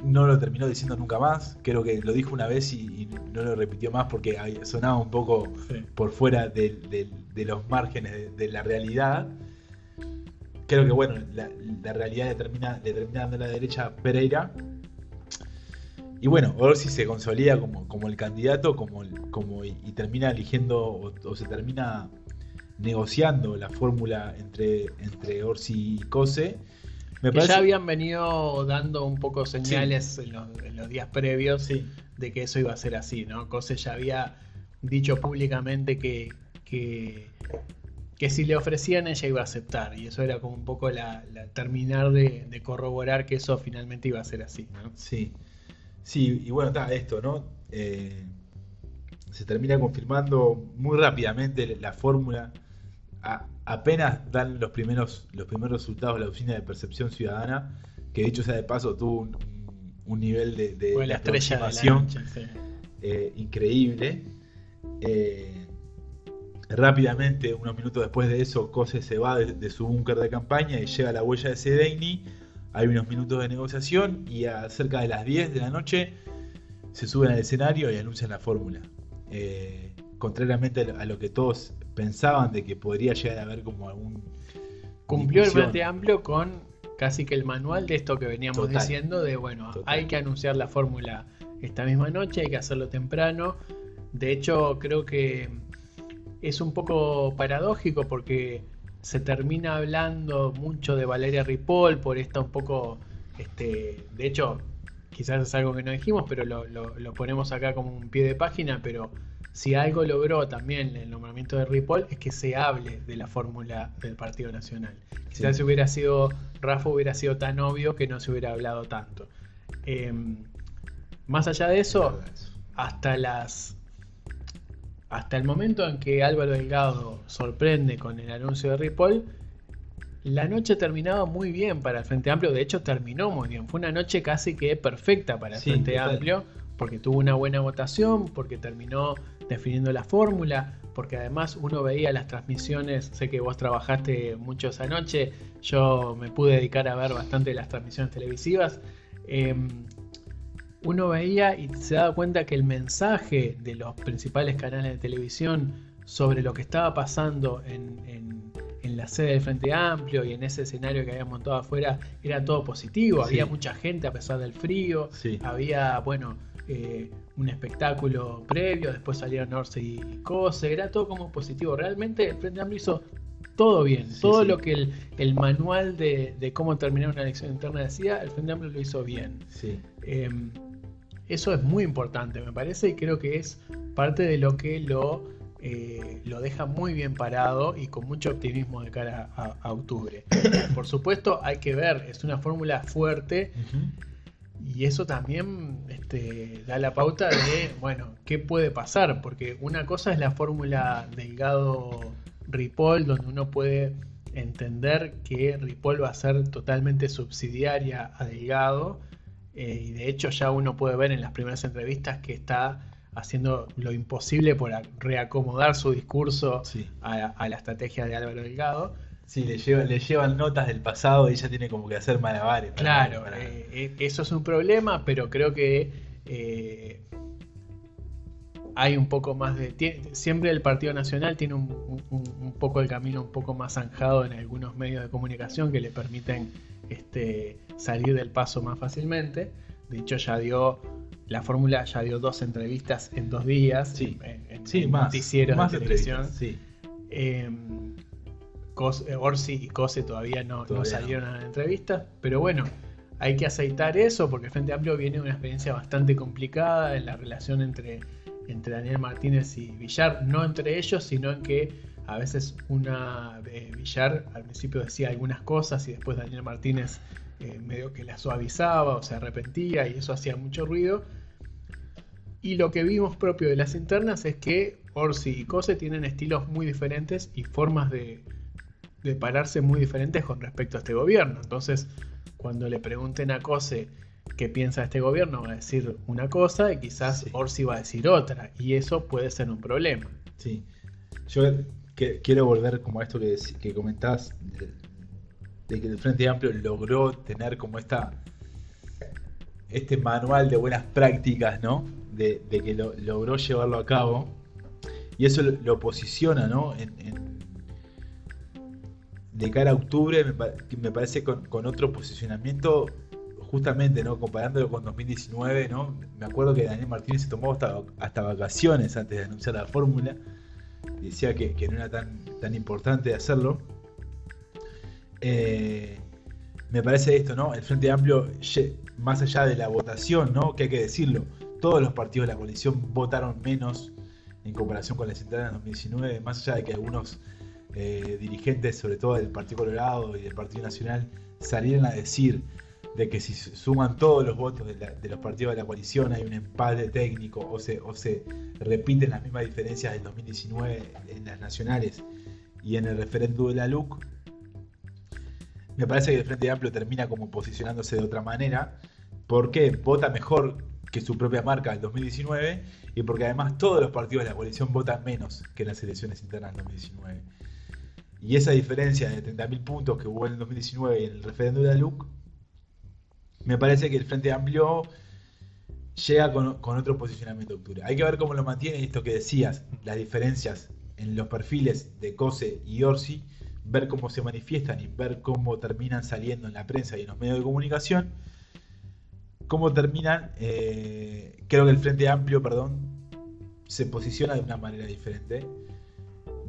no lo terminó diciendo nunca más. Creo que lo dijo una vez y no lo repitió más porque sonaba un poco por fuera de los márgenes de la realidad. Creo que bueno, la realidad le termina dando la derecha a Pereira. Y bueno, Orsi se consolida como el candidato, y termina eligiendo o se termina negociando la fórmula entre Orsi y COSE. Ya habían venido dando un poco señales en los días previos de que eso iba a ser así, ¿no? COSE ya había dicho públicamente que si le ofrecían ella iba a aceptar, y eso era como un poco la terminar de corroborar que eso finalmente iba a ser así, ¿no? Sí, y bueno, está esto, ¿no? Se termina confirmando muy rápidamente la fórmula. Apenas dan los primeros resultados de la Oficina de Percepción Ciudadana, que dicho sea de paso tuvo un nivel de aproximación increíble. Rápidamente, unos minutos después de eso, COSE se va de su búnker de campaña y llega a la huella de Sedeini. Hay unos minutos de negociación y a cerca de las 10 de la noche se suben al escenario y anuncian la fórmula. Contrariamente a lo que todos pensaban de que podría llegar a haber como algún... Cumplió el Frente Amplio con casi que el manual de esto que veníamos diciendo, de bueno, hay que anunciar la fórmula esta misma noche, hay que hacerlo temprano. De hecho, creo que es un poco paradójico porque se termina hablando mucho de Valeria Ripoll por esto un poco, de hecho, quizás es algo que no dijimos, pero lo ponemos acá como un pie de página, pero si algo logró también el nombramiento de Ripoll es que se hable de la fórmula del Partido Nacional. Quizás si hubiera sido Rafa, hubiera sido tan obvio que no se hubiera hablado tanto. Más allá de eso, hasta el momento en que Álvaro Delgado sorprende con el anuncio de Ripoll, la noche terminaba muy bien para el Frente Amplio, de hecho terminó muy bien, fue una noche casi que perfecta para el Sí, Frente total. Amplio, porque tuvo una buena votación, porque terminó definiendo la fórmula, porque además uno veía las transmisiones, sé que vos trabajaste mucho esa noche, yo me pude dedicar a ver bastante las transmisiones televisivas, uno veía y se daba cuenta que el mensaje de los principales canales de televisión sobre lo que estaba pasando en la sede del Frente Amplio y en ese escenario que había montado afuera era todo positivo, Sí. había mucha gente a pesar del frío, Sí. había, bueno, un espectáculo previo, después salieron Orsi y Cose, era todo como positivo. Realmente el Frente Amplio hizo todo bien, Sí, todo sí. lo que el manual de cómo terminar una elección interna decía, el Frente Amplio lo hizo bien. Sí. Eso es muy importante, me parece, y creo que es parte de lo que lo deja muy bien parado y con mucho optimismo de cara a octubre. Por supuesto, hay que ver, es una fórmula fuerte. Y eso también da la pauta de, bueno, qué puede pasar, porque una cosa es la fórmula Delgado-Ripoll, donde uno puede entender que Ripoll va a ser totalmente subsidiaria a Delgado, y de hecho ya uno puede ver en las primeras entrevistas que está haciendo lo imposible por reacomodar su discurso Sí. a la estrategia de Álvaro Delgado. Sí, le llevan notas del pasado y ella tiene como que hacer malabares. Claro, para- eso es un problema, pero creo que hay un poco más siempre el Partido Nacional tiene un poco el camino un poco más zanjado en algunos medios de comunicación que le permiten salir del paso más fácilmente. De hecho, la fórmula ya dio 2 entrevistas en 2 días Sí. en noticieros más de televisión. entrevistas, sí. Orsi y Cose todavía no Todavía salieron a la entrevista, pero bueno, hay que aceitar eso porque el Frente Amplio viene de una experiencia bastante complicada en la relación entre Daniel Martínez y Villar, no entre ellos, sino en que a veces Villar al principio decía algunas cosas y después Daniel Martínez medio que las suavizaba o se arrepentía y eso hacía mucho ruido. Y lo que vimos propio de las internas es que Orsi y Cose tienen estilos muy diferentes y formas de pararse muy diferentes con respecto a este gobierno. Entonces, cuando le pregunten a Cose qué piensa de este gobierno, va a decir una cosa y quizás Sí. Orsi va a decir otra. Y eso puede ser un problema. Sí. Yo quiero volver como a esto que comentás, de que el Frente Amplio logró tener como este manual de buenas prácticas, ¿no? De que logró llevarlo a cabo. Y eso lo posiciona, ¿no? De cara a octubre, me parece con otro posicionamiento, justamente, ¿no? Comparándolo con 2019, ¿no? Me acuerdo que Daniel Martínez se tomó hasta vacaciones antes de anunciar la fórmula. Decía que no era tan importante hacerlo. Me parece esto, ¿no? El Frente Amplio, más allá de la votación, ¿no? Que hay que decirlo, todos los partidos de la coalición votaron menos en comparación con las internas de 2019, más allá de que algunos dirigentes, sobre todo del Partido Colorado y del Partido Nacional, salieron a decir de que si suman todos los votos de los partidos de la coalición hay un empate técnico o se repiten las mismas diferencias del 2019 en las nacionales y en el referéndum de la LUC. Me parece que el Frente Amplio termina como posicionándose de otra manera porque vota mejor que su propia marca del 2019 y porque además todos los partidos de la coalición votan menos que en las elecciones internas del 2019. Y esa diferencia de 30.000 puntos que hubo en el 2019 y en el referéndum de la LUC, me parece que el Frente Amplio llega con otro posicionamiento de octubre. Hay que ver cómo lo mantiene esto que decías, las diferencias en los perfiles de Cose y Orsi, ver cómo se manifiestan y ver cómo terminan saliendo en la prensa y en los medios de comunicación. Cómo terminan, creo que el Frente Amplio, se posiciona de una manera diferente.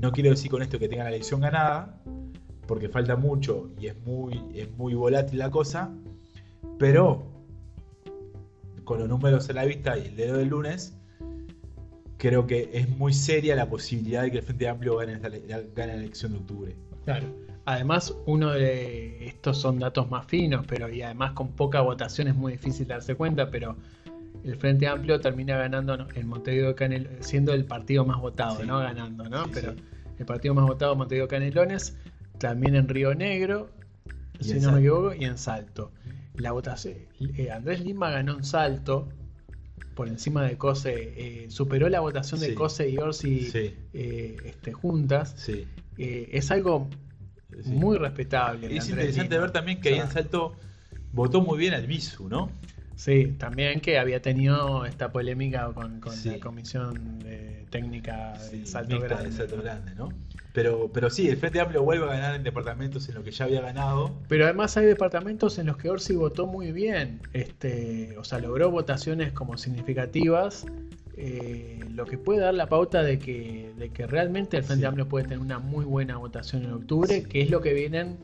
No quiero decir con esto que tengan la elección ganada, porque falta mucho y es muy volátil la cosa, pero con los números a la vista y el dedo del lunes, creo que es muy seria la posibilidad de que el Frente Amplio gane la elección de octubre. Claro. Además, uno de estos son datos más finos, pero y además con poca votación es muy difícil darse cuenta, pero el Frente Amplio termina ganando en Montevideo Canelones, siendo el partido más votado, Sí. ¿no? Ganando, ¿no? Sí, pero sí. el partido más votado, Montevideo Canelones, también en Río Negro, Y si en no me Salto. equivoco, y en Salto. La votación, Andrés Lima ganó en Salto por encima de Cose, superó la votación de Sí. Cose y Orsi Sí. juntas. Sí. Es algo Sí. muy respetable. de Es Andrés interesante Lima. ver también que O ahí sea, en Salto votó muy bien al Misu, ¿no? sí, también que había tenido esta polémica con Sí. la comisión técnica Sí, de Salto mixta Grande. de Salto ¿no? Grande, ¿no? Pero sí, el Frente Amplio vuelve a ganar en departamentos en lo que ya había ganado. Pero además hay departamentos en los que Orsi votó muy bien. O sea, logró votaciones como significativas. Lo que puede dar la pauta de que realmente el Frente Sí. Amplio puede tener una muy buena votación en octubre, Sí. que es lo que vienen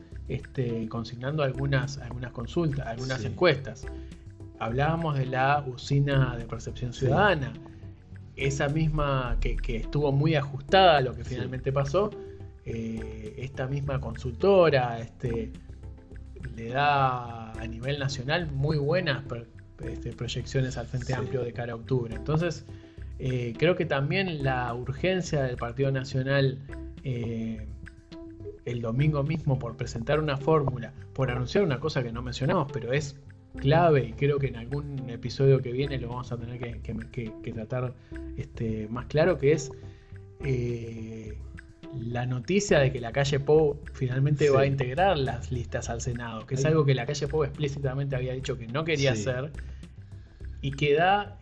consignando algunas consultas, algunas Sí. encuestas. Hablábamos de la usina de percepción Sí. ciudadana. Esa misma que estuvo muy ajustada a lo que Sí. finalmente pasó. Esta misma consultora le da a nivel nacional muy buenas proyecciones al Frente Sí. Amplio de cara a octubre. Entonces, creo que también la urgencia del Partido Nacional el domingo mismo por presentar una fórmula, por anunciar una cosa que no mencionamos, pero es clave y creo que en algún episodio que viene lo vamos a tener que tratar más claro, que es la noticia de que la calle Pou finalmente Sí. va a integrar las listas al Senado, que es Ay. algo que la calle Pou explícitamente había dicho que no quería Sí. hacer, y que da,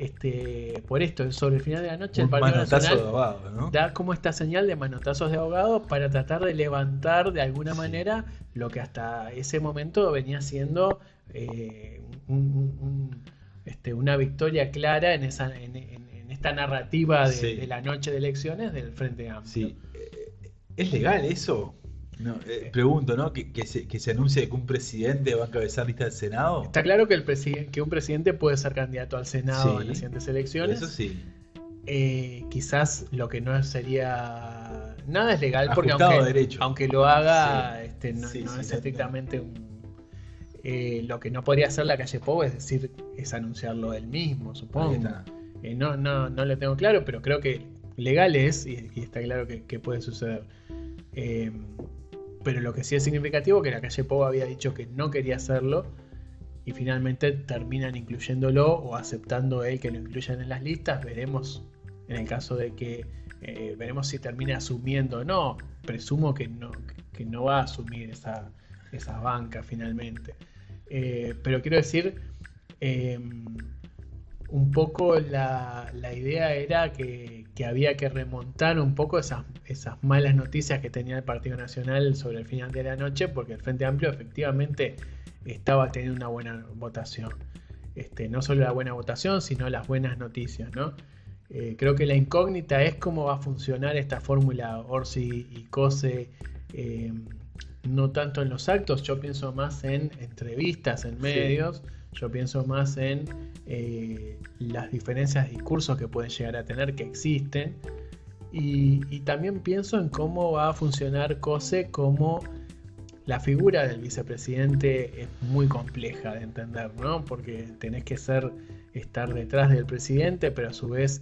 por esto, sobre el final de la noche, el Un Partido manotazo Nacional de abogado, ¿no? da como esta señal de manotazos de abogados para tratar de levantar de alguna Sí. manera lo que hasta ese momento venía siendo una victoria clara en esta narrativa Sí. de la noche de elecciones del Frente Amplio. Sí. ¿Es legal eso? No, pregunto, ¿no? Que se anuncie que un presidente va a encabezar lista del Senado. Está claro que, que un presidente puede ser candidato al Senado Sí. en las siguientes elecciones. Eso sí. Quizás lo que no sería nada es legal, porque Ajustado a derecho. aunque lo haga, no Sí, es sí, estrictamente lo que no podría hacer la calle Pou es decir, es anunciarlo él mismo, Ahí supongo. está. No lo tengo claro, pero creo que legal es y está claro que puede suceder. Pero lo que sí es significativo es que la calle Pou había dicho que no quería hacerlo y finalmente terminan incluyéndolo o aceptando él que lo incluyan en las listas. Veremos en el caso de que veremos si termina asumiendo o no. Presumo que no va a asumir esa banca finalmente. Pero quiero decir, un poco la idea era que había que remontar un poco esas malas noticias que tenía el Partido Nacional sobre el final de la noche, porque el Frente Amplio efectivamente estaba teniendo una buena votación. No solo la buena votación, sino las buenas noticias, ¿no? Creo que la incógnita es cómo va a funcionar esta fórmula Orsi y Cose, no tanto en los actos. Yo pienso más en entrevistas, en medios. Yo pienso más en las diferencias de discursos que pueden llegar a tener, que existen. Y también pienso en cómo va a funcionar Cose como la figura del vicepresidente. Es muy compleja de entender, ¿no? Porque tenés que estar detrás del presidente, pero a su vez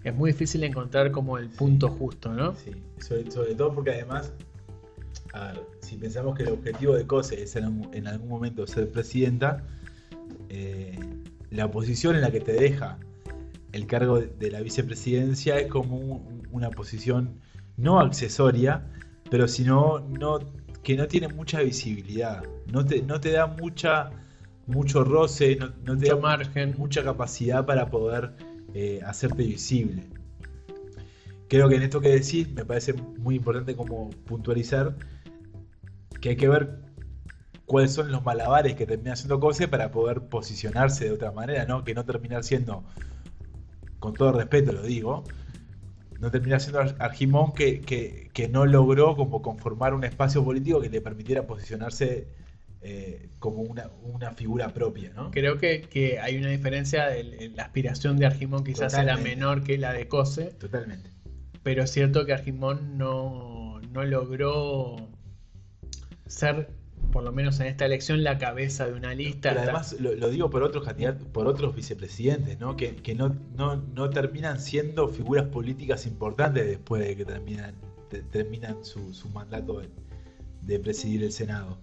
es muy difícil encontrar como el punto justo, ¿no? Sí, sobre todo porque además, a ver, si pensamos que el objetivo de Cose es en algún momento ser presidenta, la posición en la que te deja el cargo de la vicepresidencia es como una posición no accesoria, pero sino que no tiene mucha visibilidad, no te da mucho roce, no te Mucho da margen. mucha capacidad para poder hacerte visible. Creo que en esto que decís me parece muy importante como puntualizar que hay que ver cuáles son los malabares que termina haciendo Cose para poder posicionarse de otra manera, ¿no? Que no terminar siendo, con todo respeto lo digo, no terminar siendo Argimón que no logró como conformar un espacio político que le permitiera posicionarse como una figura propia, ¿no? Creo que hay una diferencia. La aspiración de Argimón quizás era Totalmente. menor que la de Cose, Totalmente. pero es cierto que Argimón no logró ser, por lo menos en esta elección, la cabeza de una lista. Pero además lo digo por otros candidatos, por otros vicepresidentes, ¿no? Que no terminan siendo figuras políticas importantes después de que terminan su mandato de presidir el Senado.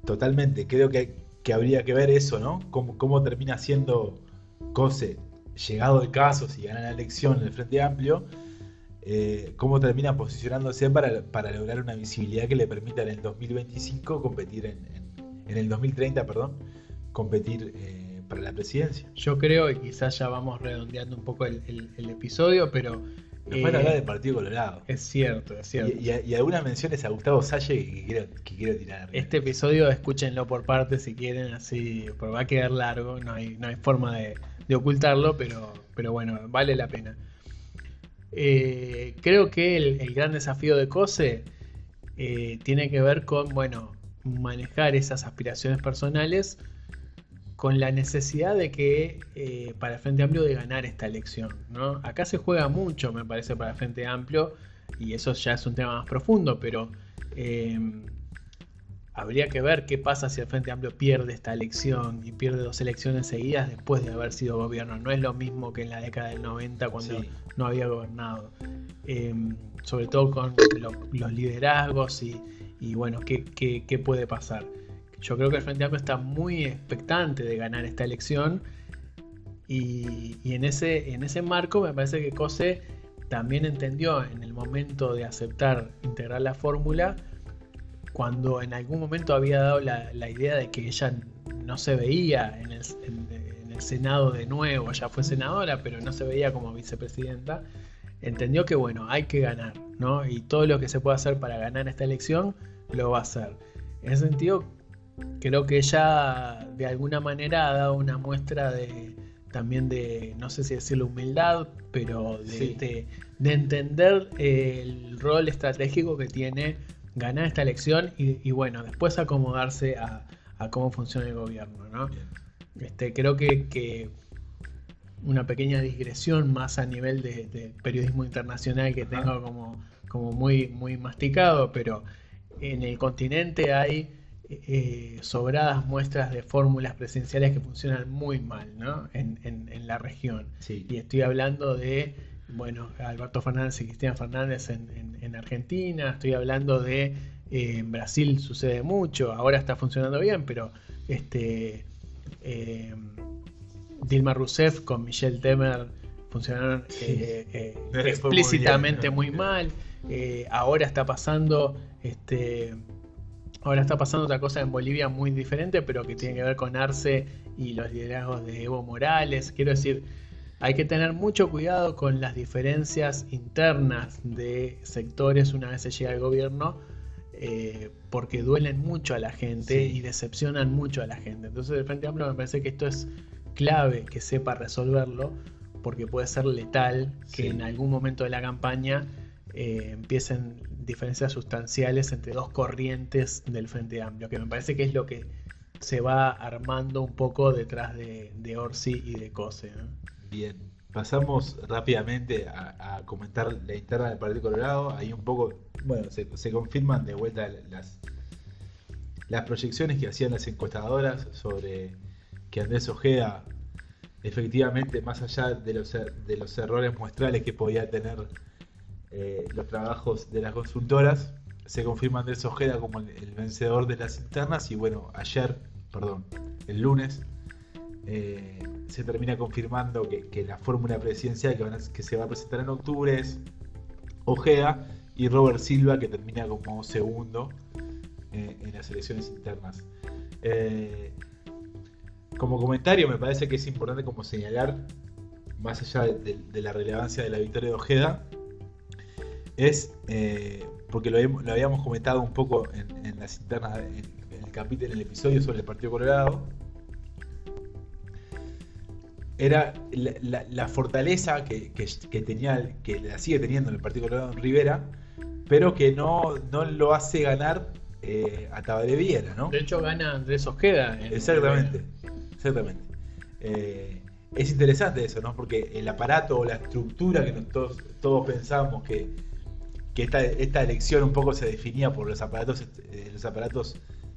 Totalmente, creo que habría que ver eso, ¿no? Cómo termina siendo Cose, llegado el caso, si gana la elección en el Frente Amplio, cómo termina posicionándose para lograr una visibilidad que le permita en el 2025 competir en el 2030, perdón, competir para la presidencia. Yo creo, y quizás ya vamos redondeando un poco el episodio, pero nos van a hablar del Partido Colorado. Es cierto. Y algunas menciones a Gustavo Salle que quiero tirar. Este episodio escúchenlo por partes si quieren, así, porque va a quedar largo, no hay forma de ocultarlo, pero bueno, vale la pena. Creo que el gran desafío de Cose tiene que ver con, manejar esas aspiraciones personales con la necesidad de que para el Frente Amplio de ganar esta elección, ¿no? Acá se juega mucho, me parece, para el Frente Amplio, y eso ya es un tema más profundo, pero habría que ver qué pasa si el Frente Amplio pierde esta elección y pierde 2 elecciones seguidas después de haber sido gobierno. No es lo mismo que en la década del 90 cuando no había gobernado. Sobre todo con los liderazgos y bueno, ¿qué puede pasar? Yo creo que el Frente Amplio está muy expectante de ganar esta elección y en ese marco me parece que Cose también entendió en el momento de aceptar integrar la fórmula, cuando en algún momento había dado la idea de que ella no se veía en el Senado de nuevo, ya fue senadora, pero no se veía como vicepresidenta, entendió que hay que ganar, ¿no? Y todo lo que se pueda hacer para ganar esta elección, lo va a hacer. En ese sentido, creo que ella de alguna manera ha dado una muestra también de, no sé si decirlo humildad, pero de entender el rol estratégico que tiene ganar esta elección y después acomodarse a cómo funciona el gobierno, ¿no? Creo que una pequeña digresión más a nivel de periodismo internacional que tengo como muy, muy masticado, pero en el continente hay sobradas muestras de fórmulas presidenciales que funcionan muy mal, ¿no? en la región. Sí. Y estoy hablando de Alberto Fernández y Cristina Fernández en Argentina, estoy hablando de en Brasil sucede mucho, ahora está funcionando bien, pero Dilma Rousseff con Michel Temer funcionaron explícitamente muy mal. Ahora está pasando otra cosa en Bolivia muy diferente, pero que tiene que ver con Arce y los liderazgos de Evo Morales. Quiero decir, hay que tener mucho cuidado con las diferencias internas de sectores una vez se llega al gobierno, porque duelen mucho a la gente y decepcionan mucho a la gente. Entonces, el Frente Amplio me parece que esto es clave que sepa resolverlo, porque puede ser letal que en algún momento de la campaña empiecen diferencias sustanciales entre 2 corrientes del Frente Amplio, que me parece que es lo que se va armando un poco detrás de Orsi y de Cose, ¿no? Bien, pasamos rápidamente a comentar la interna del Partido Colorado. Ahí un poco, se confirman de vuelta las proyecciones que hacían las encuestadoras sobre que Andrés Ojeda, efectivamente, más allá de los errores muestrales que podía tener los trabajos de las consultoras, se confirma Andrés Ojeda como el vencedor de las internas. Y el lunes se termina confirmando que la fórmula presidencial que se va a presentar en octubre es Ojeda y Robert Silva, que termina como segundo en las elecciones internas. Como comentario, me parece que es importante como señalar, más allá de la relevancia de la victoria de Ojeda, es porque lo habíamos comentado un poco en las internas, en el episodio sobre el Partido Colorado, era la fortaleza que tenía, que la sigue teniendo el Partido Colorado en Rivera, pero que no lo hace ganar a Tabaré Viera, ¿no? De hecho gana Andrés Ojeda. Exactamente. Es interesante eso, ¿no? Porque el aparato o la estructura que todos pensamos que esta elección un poco se definía por los aparatos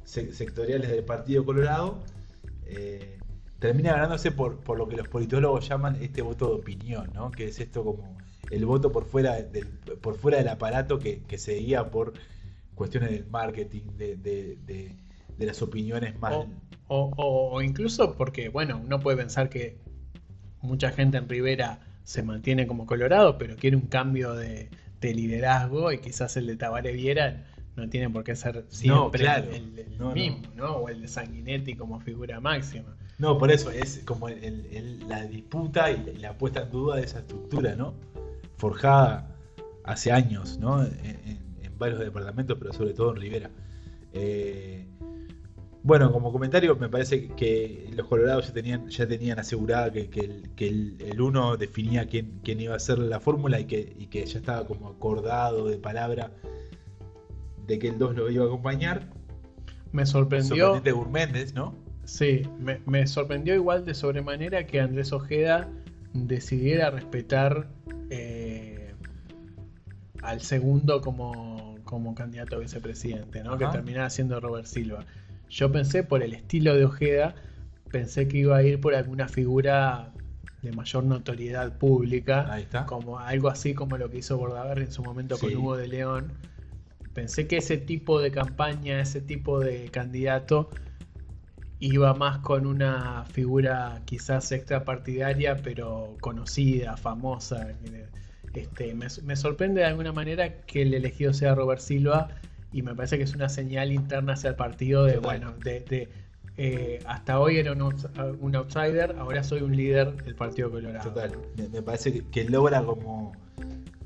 sectoriales del Partido Colorado, termina ganándose por lo que los politólogos llaman este voto de opinión, ¿no? Que es esto como el voto por fuera del aparato que se guía por cuestiones del marketing, de las opiniones más... O incluso porque, bueno, uno puede pensar que mucha gente en Rivera se mantiene como Colorado, pero quiere un cambio de liderazgo y quizás el de Tabaré Viera no tiene por qué ser siempre No, claro. el No, mismo, ¿no? O el de Sanguinetti como figura máxima. No, por eso es como la disputa y la puesta en duda de esa estructura, ¿no? Forjada hace años, ¿no? En varios departamentos, pero sobre todo en Rivera. Bueno, como comentario, me parece que los Colorados ya tenían asegurada que el uno definía quién iba a ser la fórmula y que ya estaba como acordado de palabra de que el 2 lo iba a acompañar. Me sorprendió. Sorprendente Gurméndez, ¿no? Sí, me sorprendió igual de sobremanera que Andrés Ojeda decidiera respetar al segundo como candidato a vicepresidente, ¿no? Ajá. Que terminara siendo Robert Silva. Yo pensé por el estilo de Ojeda, pensé que iba a ir por alguna figura de mayor notoriedad pública, Ahí está. como algo así como lo que hizo Bordaberry en su momento con Sí. Hugo de León. Pensé que ese tipo de campaña, ese tipo de candidato iba más con una figura quizás extrapartidaria, pero conocida, famosa. Me sorprende de alguna manera que el elegido sea Robert Silva, y me parece que es una señal interna hacia el partido de, Total. bueno, hasta hoy era un outsider, ahora soy un líder del Partido Colorado. Total. Me parece que logra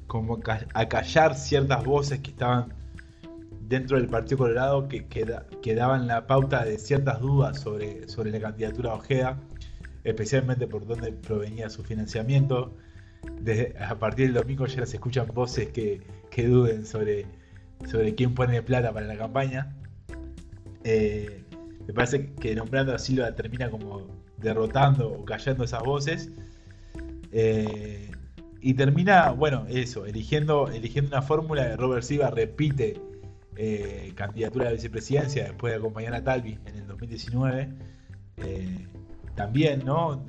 como acallar ciertas voces que estaban dentro del Partido Colorado que daban la pauta de ciertas dudas sobre la candidatura de Ojeda, especialmente por dónde provenía su financiamiento. A partir del domingo ya se escuchan voces que duden sobre quién pone plata para la campaña. Me parece que nombrando a Silva termina como derrotando o callando esas voces. Y termina, bueno, eso, eligiendo una fórmula de Robert Silva, repite candidatura a la vicepresidencia después de acompañar a Talvi en el 2019. También, ¿no?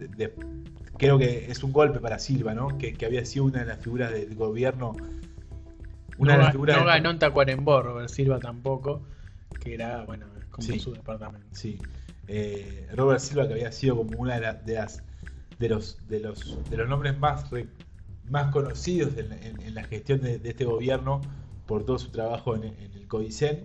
Creo que es un golpe para Silva, ¿no? Que había sido una de las figuras del gobierno. No ganó en Tacuarembó, Robert Silva tampoco, que era, bueno, como Sí. su departamento. Sí. Robert Silva, que había sido como una de los nombres más conocidos en la gestión de este gobierno por todo su trabajo en el CODICEN,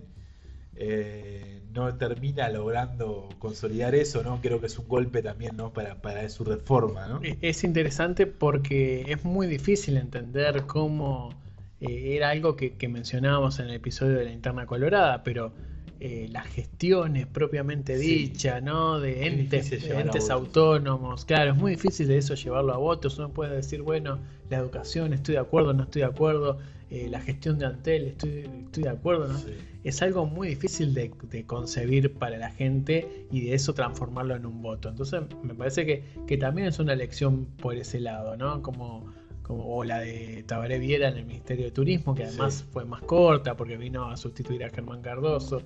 no termina logrando consolidar eso, ¿no? Creo que es un golpe también, ¿no? para su reforma, ¿no? Es interesante porque es muy difícil entender cómo era algo que mencionábamos en el episodio de la interna colorada, pero las gestiones propiamente Sí. dichas, ¿no? De Es difícil llevar a entes votos. autónomos, claro, es muy difícil de eso llevarlo a votos. Uno puede decir, bueno, la educación, estoy de acuerdo, no estoy de acuerdo, la gestión de Antel, estoy de acuerdo, ¿no? Sí. Es algo muy difícil de concebir para la gente y de eso transformarlo en un voto. Entonces me parece que también es una elección por ese lado, ¿no? O la de Tabaré Viera en el Ministerio de Turismo, que además Sí. fue más corta porque vino a sustituir a Germán Cardoso.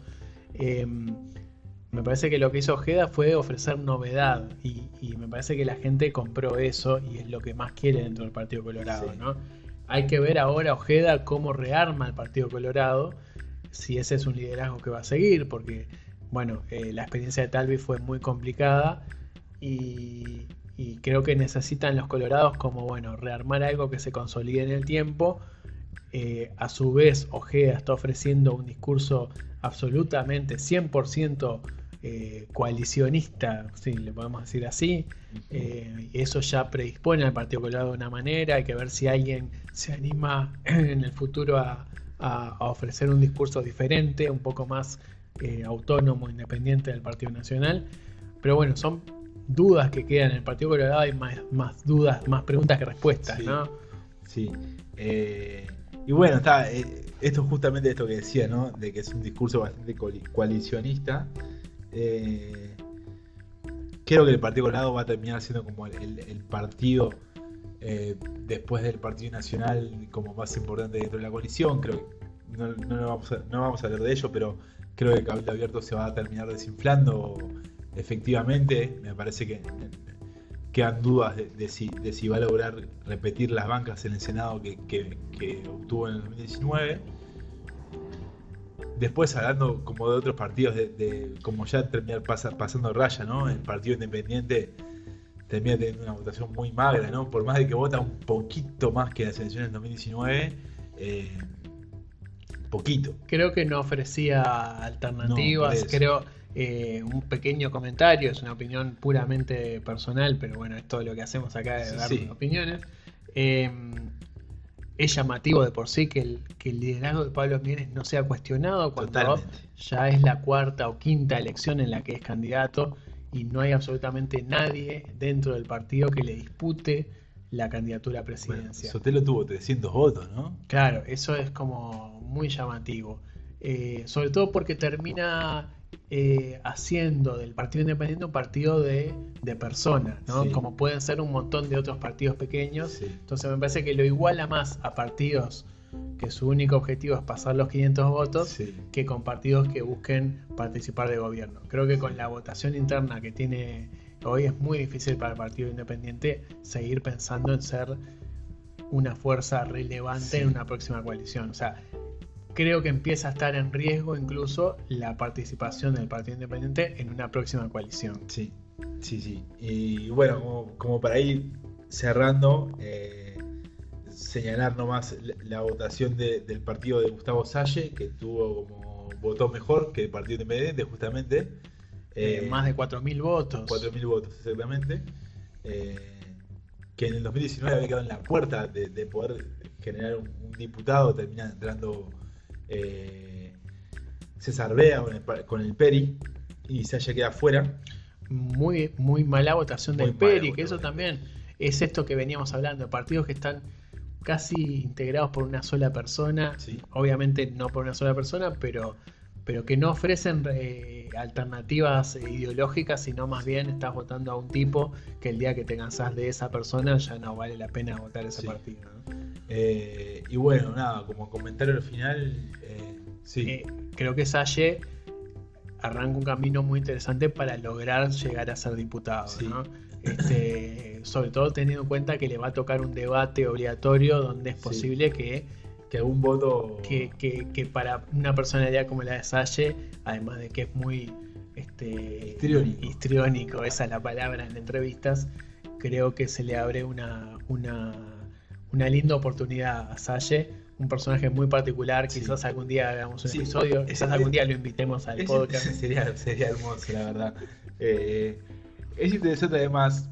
Me parece que lo que hizo Ojeda fue ofrecer novedad y me parece que la gente compró eso y es lo que más quiere dentro del Partido Colorado, Sí. ¿no? Hay que ver ahora Ojeda cómo rearma el Partido Colorado, si ese es un liderazgo que va a seguir, porque bueno, la experiencia de Talvi fue muy complicada y creo que necesitan los colorados como, bueno, rearmar algo que se consolide en el tiempo. A su vez, Ojeda está ofreciendo un discurso absolutamente 100% coalicionista, si le podemos decir así. Eso ya predispone al Partido Colorado de una manera. Hay que ver si alguien se anima en el futuro a ofrecer un discurso diferente, un poco más autónomo, independiente del Partido Nacional. Pero bueno, son dudas que quedan en el Partido Colorado. Hay más dudas, más preguntas que respuestas, Sí. ¿no? Sí. Y bueno, está esto es justamente esto que decía, ¿no? De que es un discurso bastante coalicionista. Creo que el Partido Colorado va a terminar siendo como el partido después del Partido Nacional como más importante dentro de la coalición. Creo que no vamos a hablar de ello, pero creo que Cabildo Abierto se va a terminar desinflando efectivamente. Me parece que quedan dudas de si va a lograr repetir las bancas en el Senado que obtuvo en el 2019. Después, hablando como de otros partidos, como ya terminar pasando raya, ¿no? El Partido Independiente termina teniendo una votación muy magra, ¿no? Por más de que vota un poquito más que en las elecciones del 2019, poquito. Creo que no ofrecía alternativas, No, creo, un pequeño comentario, es una opinión puramente personal, pero bueno, es todo lo que hacemos acá de dar opiniones. Es llamativo de por sí que el liderazgo de Pablo Milanés no sea cuestionado cuando Totalmente. ya es la cuarta o quinta elección en la que es candidato y no hay absolutamente nadie dentro del partido que le dispute la candidatura a presidencia. Bueno, Sotelo tuvo 300 votos, ¿no? Claro, eso es como muy llamativo. Sobre todo porque termina haciendo del Partido Independiente un partido de personas, ¿no? Sí. Como pueden ser un montón de otros partidos pequeños. Sí. Entonces me parece que lo iguala más a partidos que su único objetivo es pasar los 500 votos, Sí. que con partidos que busquen participar de gobierno. Creo que con la votación interna que tiene hoy es muy difícil para el Partido Independiente seguir pensando en ser una fuerza relevante en una próxima coalición. O sea, creo que empieza a estar en riesgo incluso la participación del Partido Independiente en una próxima coalición. Sí. Y bueno, como para ir cerrando, señalar nomás la votación del partido de Gustavo Salle, que votó mejor que el Partido Independiente, justamente. Más de 4.000 votos. 4.000 votos, exactamente. Que en el 2019 había quedado en la puerta de poder generar un diputado, termina entrando César Bea con el Peri, y Salle queda fuera. Muy, muy mala votación Muy del mala Peri, que eso votación. también es esto que veníamos hablando, partidos que están casi integrados por una sola persona, Sí. obviamente no por una sola persona, pero que no ofrecen alternativas ideológicas, sino más bien estás votando a un tipo que el día que te cansás de esa persona ya no vale la pena votar ese Sí. partido, ¿no? Y bueno, nada, como comentario al final, sí. Creo que Salle arranca un camino muy interesante para lograr llegar a ser diputado, Sí. ¿no? Sobre todo teniendo en cuenta que le va a tocar un debate obligatorio donde es Sí. posible que algún voto. que para una personalidad como la de Salle, además de que es muy histriónico, esa es la palabra en entrevistas, creo que se le abre una linda oportunidad a Salle, un personaje muy particular. Sí. Quizás algún día hagamos un Sí. episodio, quizás algún día lo invitemos al podcast. Sería hermoso, la verdad. Es interesante además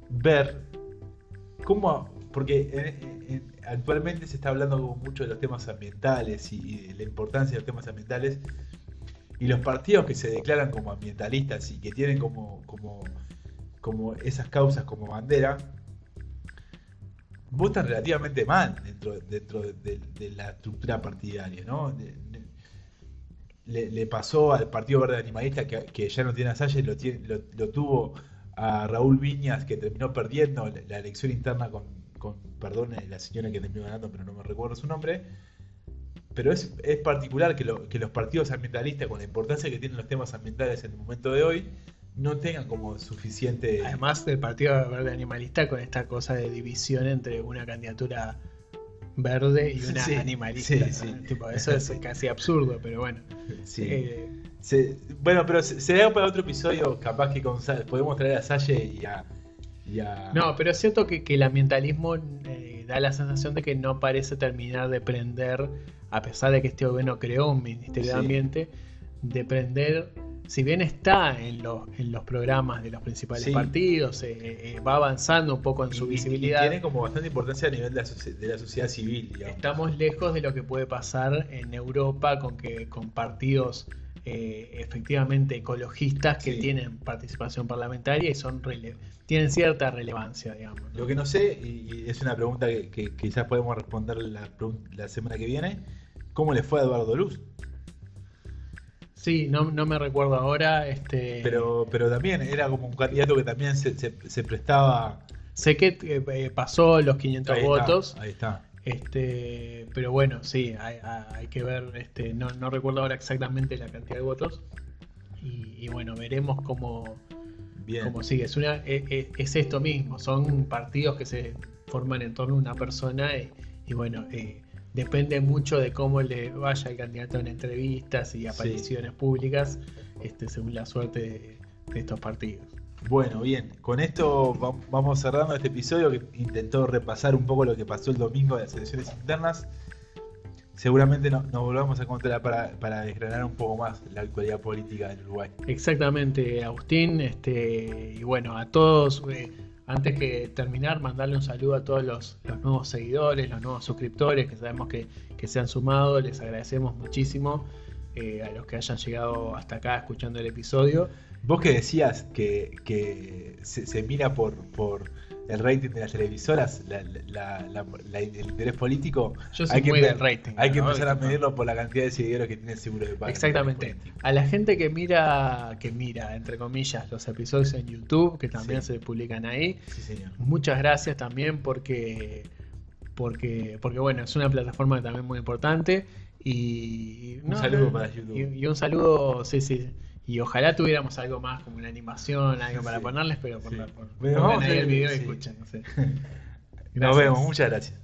ver cómo, porque actualmente se está hablando como mucho de los temas ambientales y de la importancia de los temas ambientales, y los partidos que se declaran como ambientalistas y que tienen como esas causas como bandera, votan relativamente mal dentro de la estructura partidaria, ¿no? Le pasó al Partido Verde Animalista, que ya no tiene a Salle, lo tuvo a Raúl Viñas, que terminó perdiendo la elección interna con perdone la señora que terminó ganando, pero no me recuerdo su nombre. Pero es particular que los partidos ambientalistas, con la importancia que tienen los temas ambientales en el momento de hoy, no tengan como suficiente. Además del Partido Verde Animalista, con esta cosa de división entre una candidatura verde y una animalista, ¿no? Sí. Tipo, eso es casi absurdo, pero bueno. Sí. Bueno, pero será para otro episodio, capaz que podemos traer a Salle y a... No, pero es cierto que el ambientalismo da la sensación de que no parece terminar de prender, a pesar de que este gobierno creó un Ministerio de Ambiente, de prender, si bien está en los programas de los principales partidos, va avanzando un poco en su visibilidad. Y tiene como bastante importancia a nivel de la sociedad civil, digamos. Estamos lejos de lo que puede pasar en Europa con partidos efectivamente ecologistas que tienen participación parlamentaria y tienen cierta relevancia, digamos, ¿no? Lo que no sé, y es una pregunta que quizás podemos responder la semana que viene, ¿cómo le fue a Eduardo Luz? Sí, no me recuerdo ahora. Pero también era como un candidato que también se prestaba. Sé que pasó los 500 votos. Ahí está. Pero bueno, sí, hay que ver. No recuerdo ahora exactamente la cantidad de votos. Y bueno, veremos cómo Bien. como sigue. Es esto mismo, son partidos que se forman en torno a una persona y bueno, depende mucho de cómo le vaya el candidato en entrevistas y apariciones públicas, según la suerte de estos partidos. Bueno, bien, con esto vamos cerrando este episodio que intentó repasar un poco lo que pasó el domingo de las elecciones internas. Seguramente nos volvamos a encontrar para desgranar un poco más la actualidad política del Uruguay. Exactamente, Agustín, y bueno, a todos, antes que terminar, mandarle un saludo a todos los nuevos seguidores, los nuevos suscriptores que sabemos que se han sumado, les agradecemos muchísimo a los que hayan llegado hasta acá escuchando el episodio. Vos que decías que se mira por el rating de las televisoras, el interés político. Yo soy muy del rating. Hay que empezar a medirlo por la cantidad de seguidores que tiene el seguro de pago. Exactamente. A la gente que mira, entre comillas, los episodios en YouTube, que también se publican ahí. Sí, señor. Muchas gracias también porque bueno, es una plataforma también muy importante. Un saludo para YouTube. Y un saludo, sí. Y ojalá tuviéramos algo más como una animación, algo para ponerles, pero por ahí el video y escuchen. No sé. Nos vemos, muchas gracias.